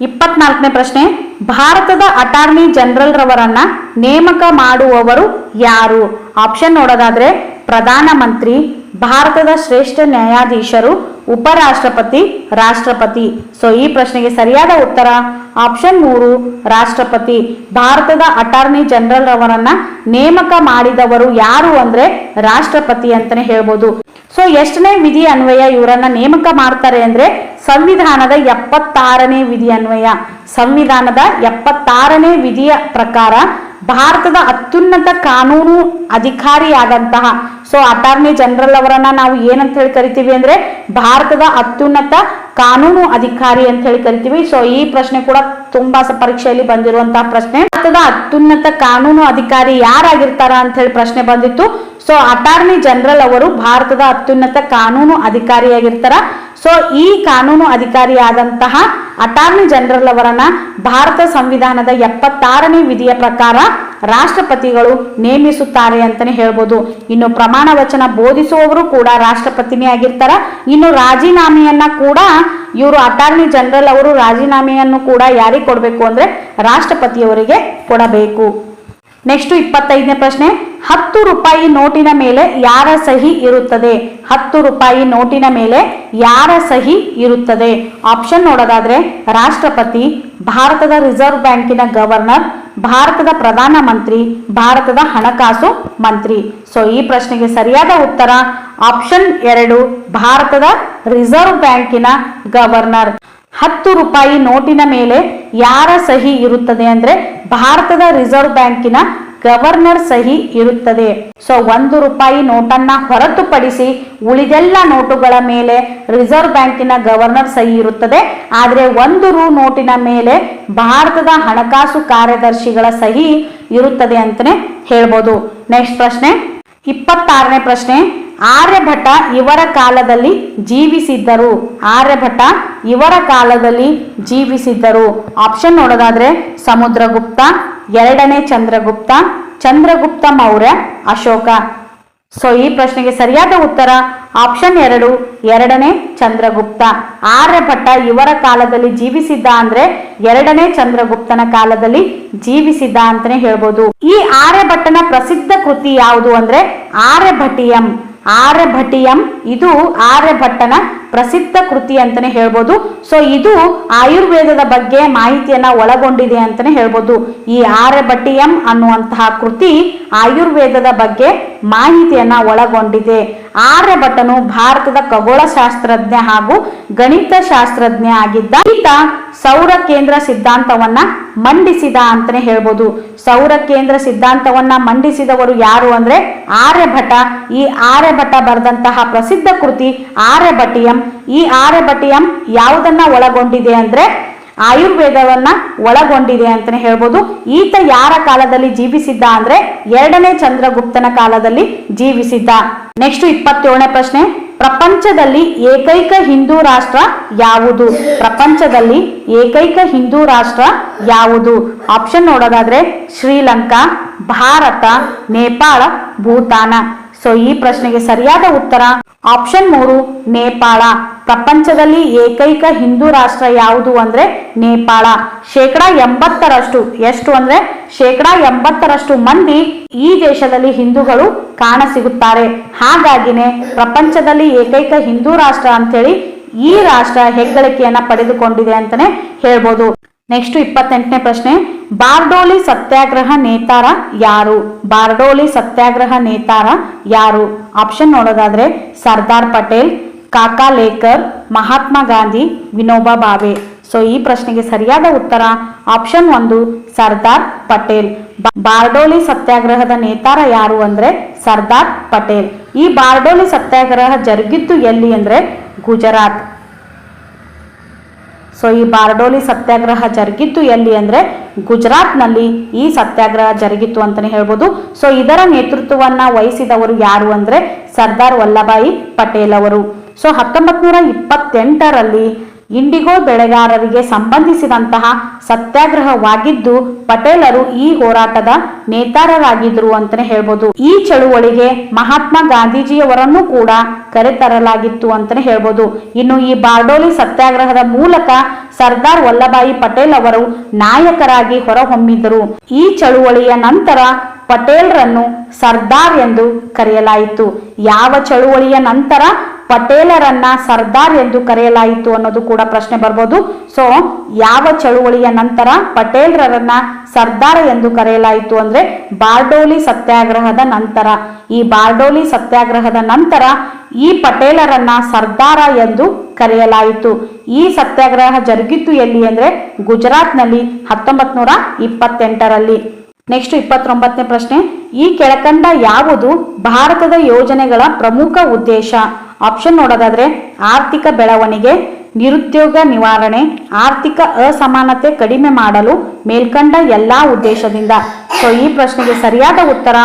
24ನೇ ಪ್ರಶ್ನೆ, ಭಾರತದ ಅಟಾರ್ನಿ ಜನರಲ್ ರವರನ್ನ ನೇಮಕ ಮಾಡುವವರು ಯಾರು? ಆಪ್ಷನ್ ನೋಡೋದಾದ್ರೆ ಪ್ರಧಾನಮಂತ್ರಿ, ಭಾರತದ ಶ್ರೇಷ್ಠ ನ್ಯಾಯಾಧೀಶರು, ಉಪರಾಷ್ಟ್ರಪತಿ, ರಾಷ್ಟ್ರಪತಿ. ಸೊ ಈ ಪ್ರಶ್ನೆಗೆ ಸರಿಯಾದ ಉತ್ತರ ಆಪ್ಷನ್ 3 ರಾಷ್ಟ್ರಪತಿ. ಭಾರತದ ಅಟಾರ್ನಿ ಜನರಲ್ ರವರನ್ನ ನೇಮಕ ಮಾಡಿದವರು ಯಾರು ಅಂದ್ರೆ ರಾಷ್ಟ್ರಪತಿ ಅಂತಾನೆ ಹೇಳ್ಬೋದು. ಸೊ ಎಷ್ಟನೇ ವಿಧಿ ಅನ್ವಯ ಇವರನ್ನ ನೇಮಕ ಮಾಡ್ತಾರೆ ಅಂದ್ರೆ ಸಂವಿಧಾನದ 76ನೇ ವಿಧಿ ಅನ್ವಯ. ಸಂವಿಧಾನದ 76ನೇ ವಿಧಿಯ ಪ್ರಕಾರ ಭಾರತದ ಅತ್ಯುನ್ನತ ಕಾನೂನು ಅಧಿಕಾರಿಯಾದಂತಹ, ಸೊ ಅಟಾರ್ನಿ ಜನರಲ್ ಅವರನ್ನ ನಾವು ಏನಂತ ಹೇಳಿ ಕರಿತೀವಿ ಅಂದ್ರೆ ಭಾರತದ ಅತ್ಯುನ್ನತ ಕಾನೂನು ಅಧಿಕಾರಿ ಅಂತ ಹೇಳಿ ಕರಿತೀವಿ. ಸೊ ಈ ಪ್ರಶ್ನೆ ಕೂಡ ತುಂಬಾ ಪರೀಕ್ಷೆಯಲ್ಲಿ ಬಂದಿರುವಂತಹ ಪ್ರಶ್ನೆ. ಭಾರತದ ಅತ್ಯುನ್ನತ ಕಾನೂನು ಅಧಿಕಾರಿ ಯಾರಾಗಿರ್ತಾರ ಅಂತ ಹೇಳಿ ಪ್ರಶ್ನೆ ಬಂದಿತ್ತು. ಸೊ ಅಟಾರ್ನಿ ಜನರಲ್ ಅವರು ಭಾರತದ ಅತ್ಯುನ್ನತ ಕಾನೂನು ಅಧಿಕಾರಿಯಾಗಿರ್ತಾರ. ಸೊ ಈ ಕಾನೂನು ಅಧಿಕಾರಿಯಾದಂತಹ ಅಟಾರ್ನಿ ಜನರಲ್ ಅವರನ್ನ ಭಾರತ ಸಂವಿಧಾನದ 76ನೇ ವಿಧಿಯ ಪ್ರಕಾರ ರಾಷ್ಟ್ರಪತಿಗಳು ನೇಮಿಸುತ್ತಾರೆ ಅಂತಾನೆ ಹೇಳ್ಬೋದು. ಇನ್ನು ಪ್ರಮಾಣ ವಚನ ಬೋಧಿಸುವವರು ಕೂಡ ರಾಷ್ಟ್ರಪತಿನೇ ಆಗಿರ್ತಾರ. ಇನ್ನು ರಾಜೀನಾಮೆಯನ್ನ ಕೂಡ ಇವರು ಅಟಾರ್ನಿ ಜನರಲ್ ಅವರು ರಾಜೀನಾಮೆಯನ್ನು ಕೂಡ ಯಾರಿಗೆ ಕೊಡಬೇಕು ಅಂದ್ರೆ ರಾಷ್ಟ್ರಪತಿಯವರಿಗೆ ಕೊಡಬೇಕು. ನೆಕ್ಸ್ಟ್ 25ನೇ ಪ್ರಶ್ನೆ, 10 ರೂಪಾಯಿ ನೋಟಿನ ಮೇಲೆ ಯಾರ ಸಹಿ ಇರುತ್ತದೆ? 10 ರೂಪಾಯಿ ನೋಟಿನ ಮೇಲೆ ಯಾರ ಸಹಿ ಇರುತ್ತದೆ? ಆಪ್ಷನ್ ನೋಡೋದಾದ್ರೆ ರಾಷ್ಟ್ರಪತಿ, ಭಾರತದ ರಿಸರ್ವ್ ಬ್ಯಾಂಕಿನ ಗವರ್ನರ್, ಭಾರತದ ಪ್ರಧಾನಮಂತ್ರಿ, ಭಾರತದ ಹಣಕಾಸು ಮಂತ್ರಿ. ಸೊ ಈ ಪ್ರಶ್ನೆಗೆ ಸರಿಯಾದ ಉತ್ತರ ಆಪ್ಷನ್ 2 ಭಾರತದ ರಿಸರ್ವ್ ಬ್ಯಾಂಕಿನ ಗವರ್ನರ್. 10 ರೂಪಾಯಿ ನೋಟಿನ ಮೇಲೆ ಯಾರ ಸಹಿ ಇರುತ್ತದೆ ಅಂದ್ರೆ ಭಾರತದ ರಿಸರ್ವ್ ಬ್ಯಾಂಕಿನ ಗವರ್ನರ್ ಸಹಿ ಇರುತ್ತದೆ. ಸೊ 1 ರೂಪಾಯಿ ನೋಟನ್ನ ಹೊರತುಪಡಿಸಿ ಉಳಿದೆಲ್ಲ ನೋಟುಗಳ ಮೇಲೆ ರಿಸರ್ವ್ ಬ್ಯಾಂಕಿನ ಗವರ್ನರ್ ಸಹಿ ಇರುತ್ತದೆ. ಆದ್ರೆ 1 ರೂ ನೋಟಿನ ಮೇಲೆ ಭಾರತದ ಹಣಕಾಸು ಕಾರ್ಯದರ್ಶಿಗಳ ಸಹಿ ಇರುತ್ತದೆ ಅಂತಾನೆ ಹೇಳ್ಬೋದು. ನೆಕ್ಸ್ಟ್ ಪ್ರಶ್ನೆ 26ನೇ ಪ್ರಶ್ನೆ, ಆರ್ಯಭಟ ಇವರ ಕಾಲದಲ್ಲಿ ಜೀವಿಸಿದ್ದರು. ಆರ್ಯಭಟ ಇವರ ಕಾಲದಲ್ಲಿ ಜೀವಿಸಿದ್ದರು. ಆಪ್ಷನ್ ನೋಡೋದಾದ್ರೆ ಸಮುದ್ರಗುಪ್ತ, 2ನೇ ಚಂದ್ರಗುಪ್ತ, ಚಂದ್ರಗುಪ್ತ ಮೌರ್ಯ, ಅಶೋಕ. ಸೊ ಈ ಪ್ರಶ್ನೆಗೆ ಸರಿಯಾದ ಉತ್ತರ ಆಪ್ಷನ್ 2 2ನೇ ಚಂದ್ರಗುಪ್ತ. ಆರ್ಯಭಟ ಇವರ ಕಾಲದಲ್ಲಿ ಜೀವಿಸಿದ್ದ ಅಂದ್ರೆ 2ನೇ ಚಂದ್ರಗುಪ್ತನ ಕಾಲದಲ್ಲಿ ಜೀವಿಸಿದ್ದ ಅಂತಾನೆ ಹೇಳ್ಬೋದು. ಈ ಆರ್ಯಭಟ್ಟನ ಪ್ರಸಿದ್ಧ ಕೃತಿ ಯಾವುದು ಅಂದ್ರೆ ಆರ್ಯಭಟೀಯಂ. ಆರ್ಯಭಟೀಯಂ ಇದು ಆರ್ಯಭಟ್ಟನ ಪ್ರಸಿದ್ಧ ಕೃತಿ ಅಂತಾನೆ ಹೇಳ್ಬೋದು. ಸೊ ಇದು ಆಯುರ್ವೇದದ ಬಗ್ಗೆ ಮಾಹಿತಿಯನ್ನ ಒಳಗೊಂಡಿದೆ ಅಂತಾನೆ ಹೇಳ್ಬೋದು. ಈ ಆರ್ಯಭಟೀಯಂ ಅನ್ನುವಂತಹ ಕೃತಿ ಆಯುರ್ವೇದದ ಬಗ್ಗೆ ಮಾಹಿತಿಯನ್ನ ಒಳಗೊಂಡಿದೆ. ಆರ್ಯಭಟನು ಭಾರತದ ಖಗೋಳಶಾಸ್ತ್ರಜ್ಞ ಹಾಗೂ ಗಣಿತ ಶಾಸ್ತ್ರಜ್ಞ ಆಗಿದ್ದ. ಈತ ಸೌರ ಕೇಂದ್ರ ಸಿದ್ಧಾಂತವನ್ನ ಮಂಡಿಸಿದ ಅಂತಾನೆ ಹೇಳ್ಬೋದು. ಸೌರ ಕೇಂದ್ರ ಸಿದ್ಧಾಂತವನ್ನ ಮಂಡಿಸಿದವರು ಯಾರು ಅಂದ್ರೆ ಆರ್ಯಭಟ. ಈ ಆರ್ಯಭಟ ಬರೆದಂತಹ ಪ್ರಸಿದ್ಧ ಕೃತಿ ಆರ್ಯಭಟೀಯಂ. ಈ ಆರ್ಯಭಟೀಯಂ ಯಾವುದನ್ನ ಒಳಗೊಂಡಿದೆ ಅಂದ್ರೆ ಆಯುರ್ವೇದವನ್ನ ಒಳಗೊಂಡಿದೆ ಅಂತಾನೆ ಹೇಳ್ಬೋದು. ಈತ ಯಾರ ಕಾಲದಲ್ಲಿ ಜೀವಿಸಿದ್ದ ಅಂದ್ರೆ 2ನೇ ಚಂದ್ರಗುಪ್ತನ ಕಾಲದಲ್ಲಿ ಜೀವಿಸಿದ್ದ. ನೆಕ್ಸ್ಟ್ 27ನೇ ಪ್ರಶ್ನೆ, ಪ್ರಪಂಚದಲ್ಲಿ ಏಕೈಕ ಹಿಂದೂ ರಾಷ್ಟ್ರ ಯಾವುದು? ಪ್ರಪಂಚದಲ್ಲಿ ಏಕೈಕ ಹಿಂದೂ ರಾಷ್ಟ್ರ ಯಾವುದು? ಆಪ್ಷನ್ ನೋಡೋದಾದ್ರೆ ಶ್ರೀಲಂಕಾ, ಭಾರತ, ನೇಪಾಳ, ಭೂತಾನ. ಸೊ ಈ ಪ್ರಶ್ನೆಗೆ ಸರಿಯಾದ ಉತ್ತರ ಆಪ್ಷನ್ 3 ನೇಪಾಳ. ಪ್ರಪಂಚದಲ್ಲಿ ಏಕೈಕ ಹಿಂದೂ ರಾಷ್ಟ್ರ ಯಾವುದು ಅಂದ್ರೆ ನೇಪಾಳ. 80% ಎಷ್ಟು ಅಂದ್ರೆ 80% ಮಂದಿ ಈ ದೇಶದಲ್ಲಿ ಹಿಂದೂಗಳು ಕಾಣಸಿಗುತ್ತಾರೆ. ಹಾಗಾಗಿನೇ ಪ್ರಪಂಚದಲ್ಲಿ ಏಕೈಕ ಹಿಂದೂ ರಾಷ್ಟ್ರ ಅಂತೇಳಿ ಈ ರಾಷ್ಟ್ರ ಹೆಗ್ಗಳಿಕೆಯನ್ನ ಪಡೆದುಕೊಂಡಿದೆ ಅಂತಾನೆ ಹೇಳ್ಬೋದು. ನೆಕ್ಸ್ಟ್ 28ನೇ ಪ್ರಶ್ನೆ, ಬಾರ್ಡೋಲಿ ಸತ್ಯಾಗ್ರಹ ನೇತಾರ ಯಾರು? ಬಾರ್ಡೋಲಿ ಸತ್ಯಾಗ್ರಹ ನೇತಾರ ಯಾರು? ಆಪ್ಷನ್ ನೋಡೋದಾದ್ರೆ ಸರ್ದಾರ್ ಪಟೇಲ್, ಕಾಕಾ ಲೇಕರ್, ಮಹಾತ್ಮ ಗಾಂಧಿ, ವಿನೋಬಾ ಭಾವೆ. ಸೊ ಈ ಪ್ರಶ್ನೆಗೆ ಸರಿಯಾದ ಉತ್ತರ ಆಪ್ಷನ್ 1 ಸರ್ದಾರ್ ಪಟೇಲ್. ಬಾರ್ಡೋಲಿ ಸತ್ಯಾಗ್ರಹದ ನೇತಾರ ಯಾರು ಅಂದ್ರೆ ಸರ್ದಾರ್ ಪಟೇಲ್. ಈ ಬಾರ್ಡೋಲಿ ಸತ್ಯಾಗ್ರಹ ಜರುಗಿದ್ದು ಎಲ್ಲಿ ಅಂದ್ರೆ ಗುಜರಾತ್. ಸೊ ಈ ಬಾರ್ಡೋಲಿ ಸತ್ಯಾಗ್ರಹ ಜರುಗಿತ್ತು ಎಲ್ಲಿ ಅಂದ್ರೆ ಗುಜರಾತ್ ನಲ್ಲಿ ಈ ಸತ್ಯಾಗ್ರಹ ಜರುಗಿತ್ತು ಅಂತಾನೆ ಹೇಳ್ಬೋದು. ಸೊ ಇದರ ನೇತೃತ್ವವನ್ನ ವಹಿಸಿದವರು ಯಾರು ಅಂದ್ರೆ ಸರ್ದಾರ್ ವಲ್ಲಭಾಯಿ ಪಟೇಲ್ ಅವರು. ಸೊ 1928ರಲ್ಲಿ ಇಂಡಿಗೋ ಬೆಳೆಗಾರರಿಗೆ ಸಂಬಂಧಿಸಿದಂತಹ ಸತ್ಯಾಗ್ರಹವಾಗಿದ್ದು ಪಟೇಲರು ಈ ಹೋರಾಟದ ನೇತಾರರಾಗಿದ್ರು ಅಂತಾನೆ ಹೇಳ್ಬೋದು. ಈ ಚಳುವಳಿಗೆ ಮಹಾತ್ಮ ಗಾಂಧೀಜಿಯವರನ್ನು ಕೂಡ ಕರೆತರಲಾಗಿತ್ತು ಅಂತಾನೆ ಹೇಳ್ಬೋದು. ಇನ್ನು ಈ ಬಾರ್ಡೋಲಿ ಸತ್ಯಾಗ್ರಹದ ಮೂಲಕ ಸರ್ದಾರ್ ವಲ್ಲಭಾಯಿ ಪಟೇಲ್ ಅವರು ನಾಯಕರಾಗಿ ಹೊರಹೊಮ್ಮಿದರು. ಈ ಚಳುವಳಿಯ ನಂತರ ಪಟೇಲ್ರನ್ನು ಸರ್ದಾರ್ ಎಂದು ಕರೆಯಲಾಯಿತು. ಯಾವ ಚಳುವಳಿಯ ನಂತರ ಪಟೇಲರನ್ನ ಸರ್ದಾರ್ ಎಂದು ಕರೆಯಲಾಯಿತು ಅನ್ನೋದು ಕೂಡ ಪ್ರಶ್ನೆ ಬರ್ಬೋದು. ಸೊ ಯಾವ ಚಳುವಳಿಯ ನಂತರ ಪಟೇಲ್ರನ್ನ ಸರ್ದಾರ್ ಎಂದು ಕರೆಯಲಾಯಿತು ಅಂದ್ರೆ ಬಾರ್ಡೋಲಿ ಸತ್ಯಾಗ್ರಹದ ನಂತರ. ಈ ಬಾರ್ಡೋಲಿ ಸತ್ಯಾಗ್ರಹದ ನಂತರ ಈ ಪಟೇಲರನ್ನ ಸರ್ದಾರ ಎಂದು ಕರೆಯಲಾಯಿತು. ಈ ಸತ್ಯಾಗ್ರಹ ಜರುಗಿತ್ತು ಎಲ್ಲಿ ಅಂದ್ರೆ ಗುಜರಾತ್ನಲ್ಲಿ 1928ರಲ್ಲಿ. ನೆಕ್ಸ್ಟ್ 29ನೇ ಪ್ರಶ್ನೆ, ಈ ಕೆಳಕಂಡ ಯಾವುದು ಭಾರತದ ಯೋಜನೆಗಳ ಪ್ರಮುಖ ಉದ್ದೇಶ? ಆಪ್ಷನ್ ನೋಡೋದಾದ್ರೆ ಆರ್ಥಿಕ ಬೆಳವಣಿಗೆ, ನಿರುದ್ಯೋಗ ನಿವಾರಣೆ, ಆರ್ಥಿಕ ಅಸಮಾನತೆ ಕಡಿಮೆ ಮಾಡಲು, ಮೇಲ್ಕಂಡ ಎಲ್ಲಾ ಉದ್ದೇಶದಿಂದ. ಸೊ ಈ ಪ್ರಶ್ನೆಗೆ ಸರಿಯಾದ ಉತ್ತರ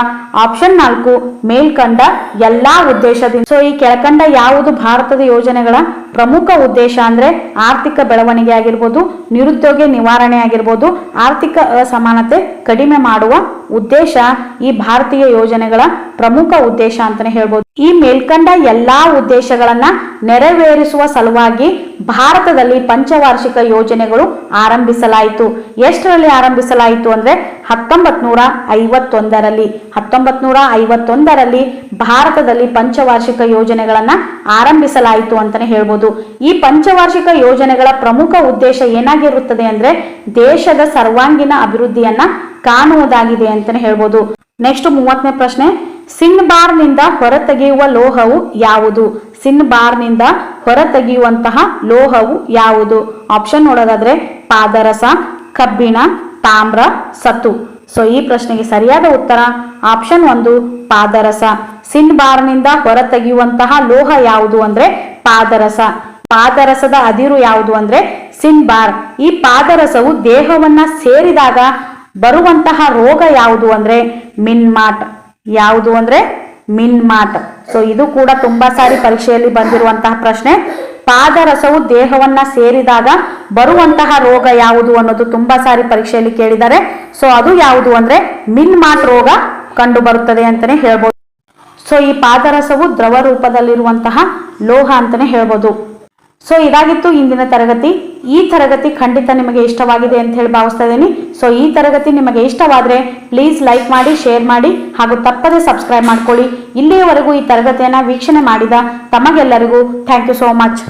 ಆಪ್ಷನ್ 4 ಮೇಲ್ಕಂಡ ಎಲ್ಲಾ ಉದ್ದೇಶದಿಂದ. ಸೊ ಈ ಕೆಳಕಂಡ ಯಾವುದು ಭಾರತದ ಯೋಜನೆಗಳ ಪ್ರಮುಖ ಉದ್ದೇಶ ಅಂದ್ರೆ ಆರ್ಥಿಕ ಬೆಳವಣಿಗೆ ಆಗಿರ್ಬೋದು, ನಿರುದ್ಯೋಗ ನಿವಾರಣೆ ಆಗಿರ್ಬೋದು, ಆರ್ಥಿಕ ಅಸಮಾನತೆ ಕಡಿಮೆ ಮಾಡುವ ಉದ್ದೇಶ ಈ ಭಾರತೀಯ ಯೋಜನೆಗಳ ಪ್ರಮುಖ ಉದ್ದೇಶ ಅಂತಾನೆ ಹೇಳ್ಬೋದು. ಈ ಮೇಲ್ಕಂಡ ಎಲ್ಲಾ ಉದ್ದೇಶಗಳನ್ನ ನೆರವೇರಿಸುವ ಸಲುವಾಗಿ ಭಾರತದಲ್ಲಿ ಪಂಚವಾರ್ಷಿಕ ಯೋಜನೆಗಳು ಆರಂಭಿಸಲಾಯಿತು. ಎಷ್ಟರಲ್ಲಿ ಆರಂಭಿಸಲಾಯಿತು ಅಂದ್ರೆ 1951ರಲ್ಲಿ. 1951ರಲ್ಲಿ ಭಾರತದಲ್ಲಿ ಪಂಚವಾರ್ಷಿಕ ಯೋಜನೆಗಳನ್ನ ಆರಂಭಿಸಲಾಯಿತು ಅಂತಾನೆ ಹೇಳ್ಬೋದು. ಈ ಪಂಚವಾರ್ಷಿಕ ಯೋಜನೆಗಳ ಪ್ರಮುಖ ಉದ್ದೇಶ ಏನಾಗಿರುತ್ತದೆ ಅಂದ್ರೆ ದೇಶದ ಸರ್ವಾಂಗೀಣ ಅಭಿವೃದ್ಧಿಯನ್ನ ಕಾಣುವುದಾಗಿದೆ ಅಂತಾನೆ ಹೇಳ್ಬೋದು. ನೆಕ್ಸ್ಟ್ 30ನೇ ಪ್ರಶ್ನೆ, ಸಿನ್ಬಾರ್ನಿಂದ ಹೊರತೆಗೆಯುವ ಲೋಹವು ಯಾವುದು? ಸಿನ್ಬಾರ್ನಿಂದ ಹೊರತೆಗೆಯುವಂತಹ ಲೋಹವು ಯಾವುದು? ಆಪ್ಷನ್ ನೋಡೋದಾದ್ರೆ ಪಾದರಸ, ಕಬ್ಬಿಣ, ತಾಮ್ರ, ಸತು. ಸೊ ಈ ಪ್ರಶ್ನೆಗೆ ಸರಿಯಾದ ಉತ್ತರ ಆಪ್ಷನ್ 1 ಪಾದರಸ. ಸಿನ್ಬಾರ್ನಿಂದ ಹೊರತೆಗೆಯುವಂತಹ ಲೋಹ ಯಾವುದು ಅಂದ್ರೆ ಪಾದರಸ. ಪಾದರಸದ ಅದಿರು ಯಾವುದು ಅಂದ್ರೆ ಸಿನ್ಬಾರ್. ಈ ಪಾದರಸವು ದೇಹವನ್ನ ಸೇರಿದಾಗ ಬರುವಂತಹ ರೋಗ ಯಾವುದು ಅಂದ್ರೆ ಮಿನ್ಮಾಟ್. ಯಾವುದು ಅಂದ್ರೆ ಮಿನ್ಮಾಟ್. ಸೊ ಇದು ಕೂಡ ತುಂಬಾ ಸಾರಿ ಪರೀಕ್ಷೆಯಲ್ಲಿ ಬಂದಿರುವಂತಹ ಪ್ರಶ್ನೆ. ಪಾದರಸವು ದೇಹವನ್ನ ಸೇರಿದಾಗ ಬರುವಂತಹ ರೋಗ ಯಾವುದು ಅನ್ನೋದು ತುಂಬಾ ಸಾರಿ ಪರೀಕ್ಷೆಯಲ್ಲಿ ಕೇಳಿದ್ದಾರೆ. ಸೊ ಅದು ಯಾವುದು ಅಂದ್ರೆ ಮಿನ್ಮಾಟ್ ರೋಗ ಕಂಡು ಬರುತ್ತದೆ ಅಂತಾನೆ ಹೇಳ್ಬೋದು. ಸೊ ಈ ಪಾದರಸವು ದ್ರವ ರೂಪದಲ್ಲಿರುವಂತಹ ಲೋಹ ಅಂತಾನೆ ಹೇಳ್ಬೋದು. ಸೊ ಇದಾಗಿತ್ತು ಇಂದಿನ ತರಗತಿ. ಈ ತರಗತಿ ಖಂಡಿತ ನಿಮಗೆ ಇಷ್ಟವಾಗಿದೆ ಅಂತ ಹೇಳಿ ಭಾವಿಸ್ತಾ ಇದ್ದೀನಿ. ಸೊ ಈ ತರಗತಿ ನಿಮಗೆ ಇಷ್ಟವಾದ್ರೆ ಪ್ಲೀಸ್ ಲೈಕ್ ಮಾಡಿ, ಶೇರ್ ಮಾಡಿ ಹಾಗೂ ತಪ್ಪದೆ ಸಬ್ಸ್ಕ್ರೈಬ್ ಮಾಡ್ಕೊಳ್ಳಿ. ಇಲ್ಲಿಯವರೆಗೂ ಈ ತರಗತಿಯನ್ನ ವೀಕ್ಷಣೆ ಮಾಡಿದ ತಮಗೆಲ್ಲರಿಗೂ ಥ್ಯಾಂಕ್ ಯು ಸೋ ಮಚ್.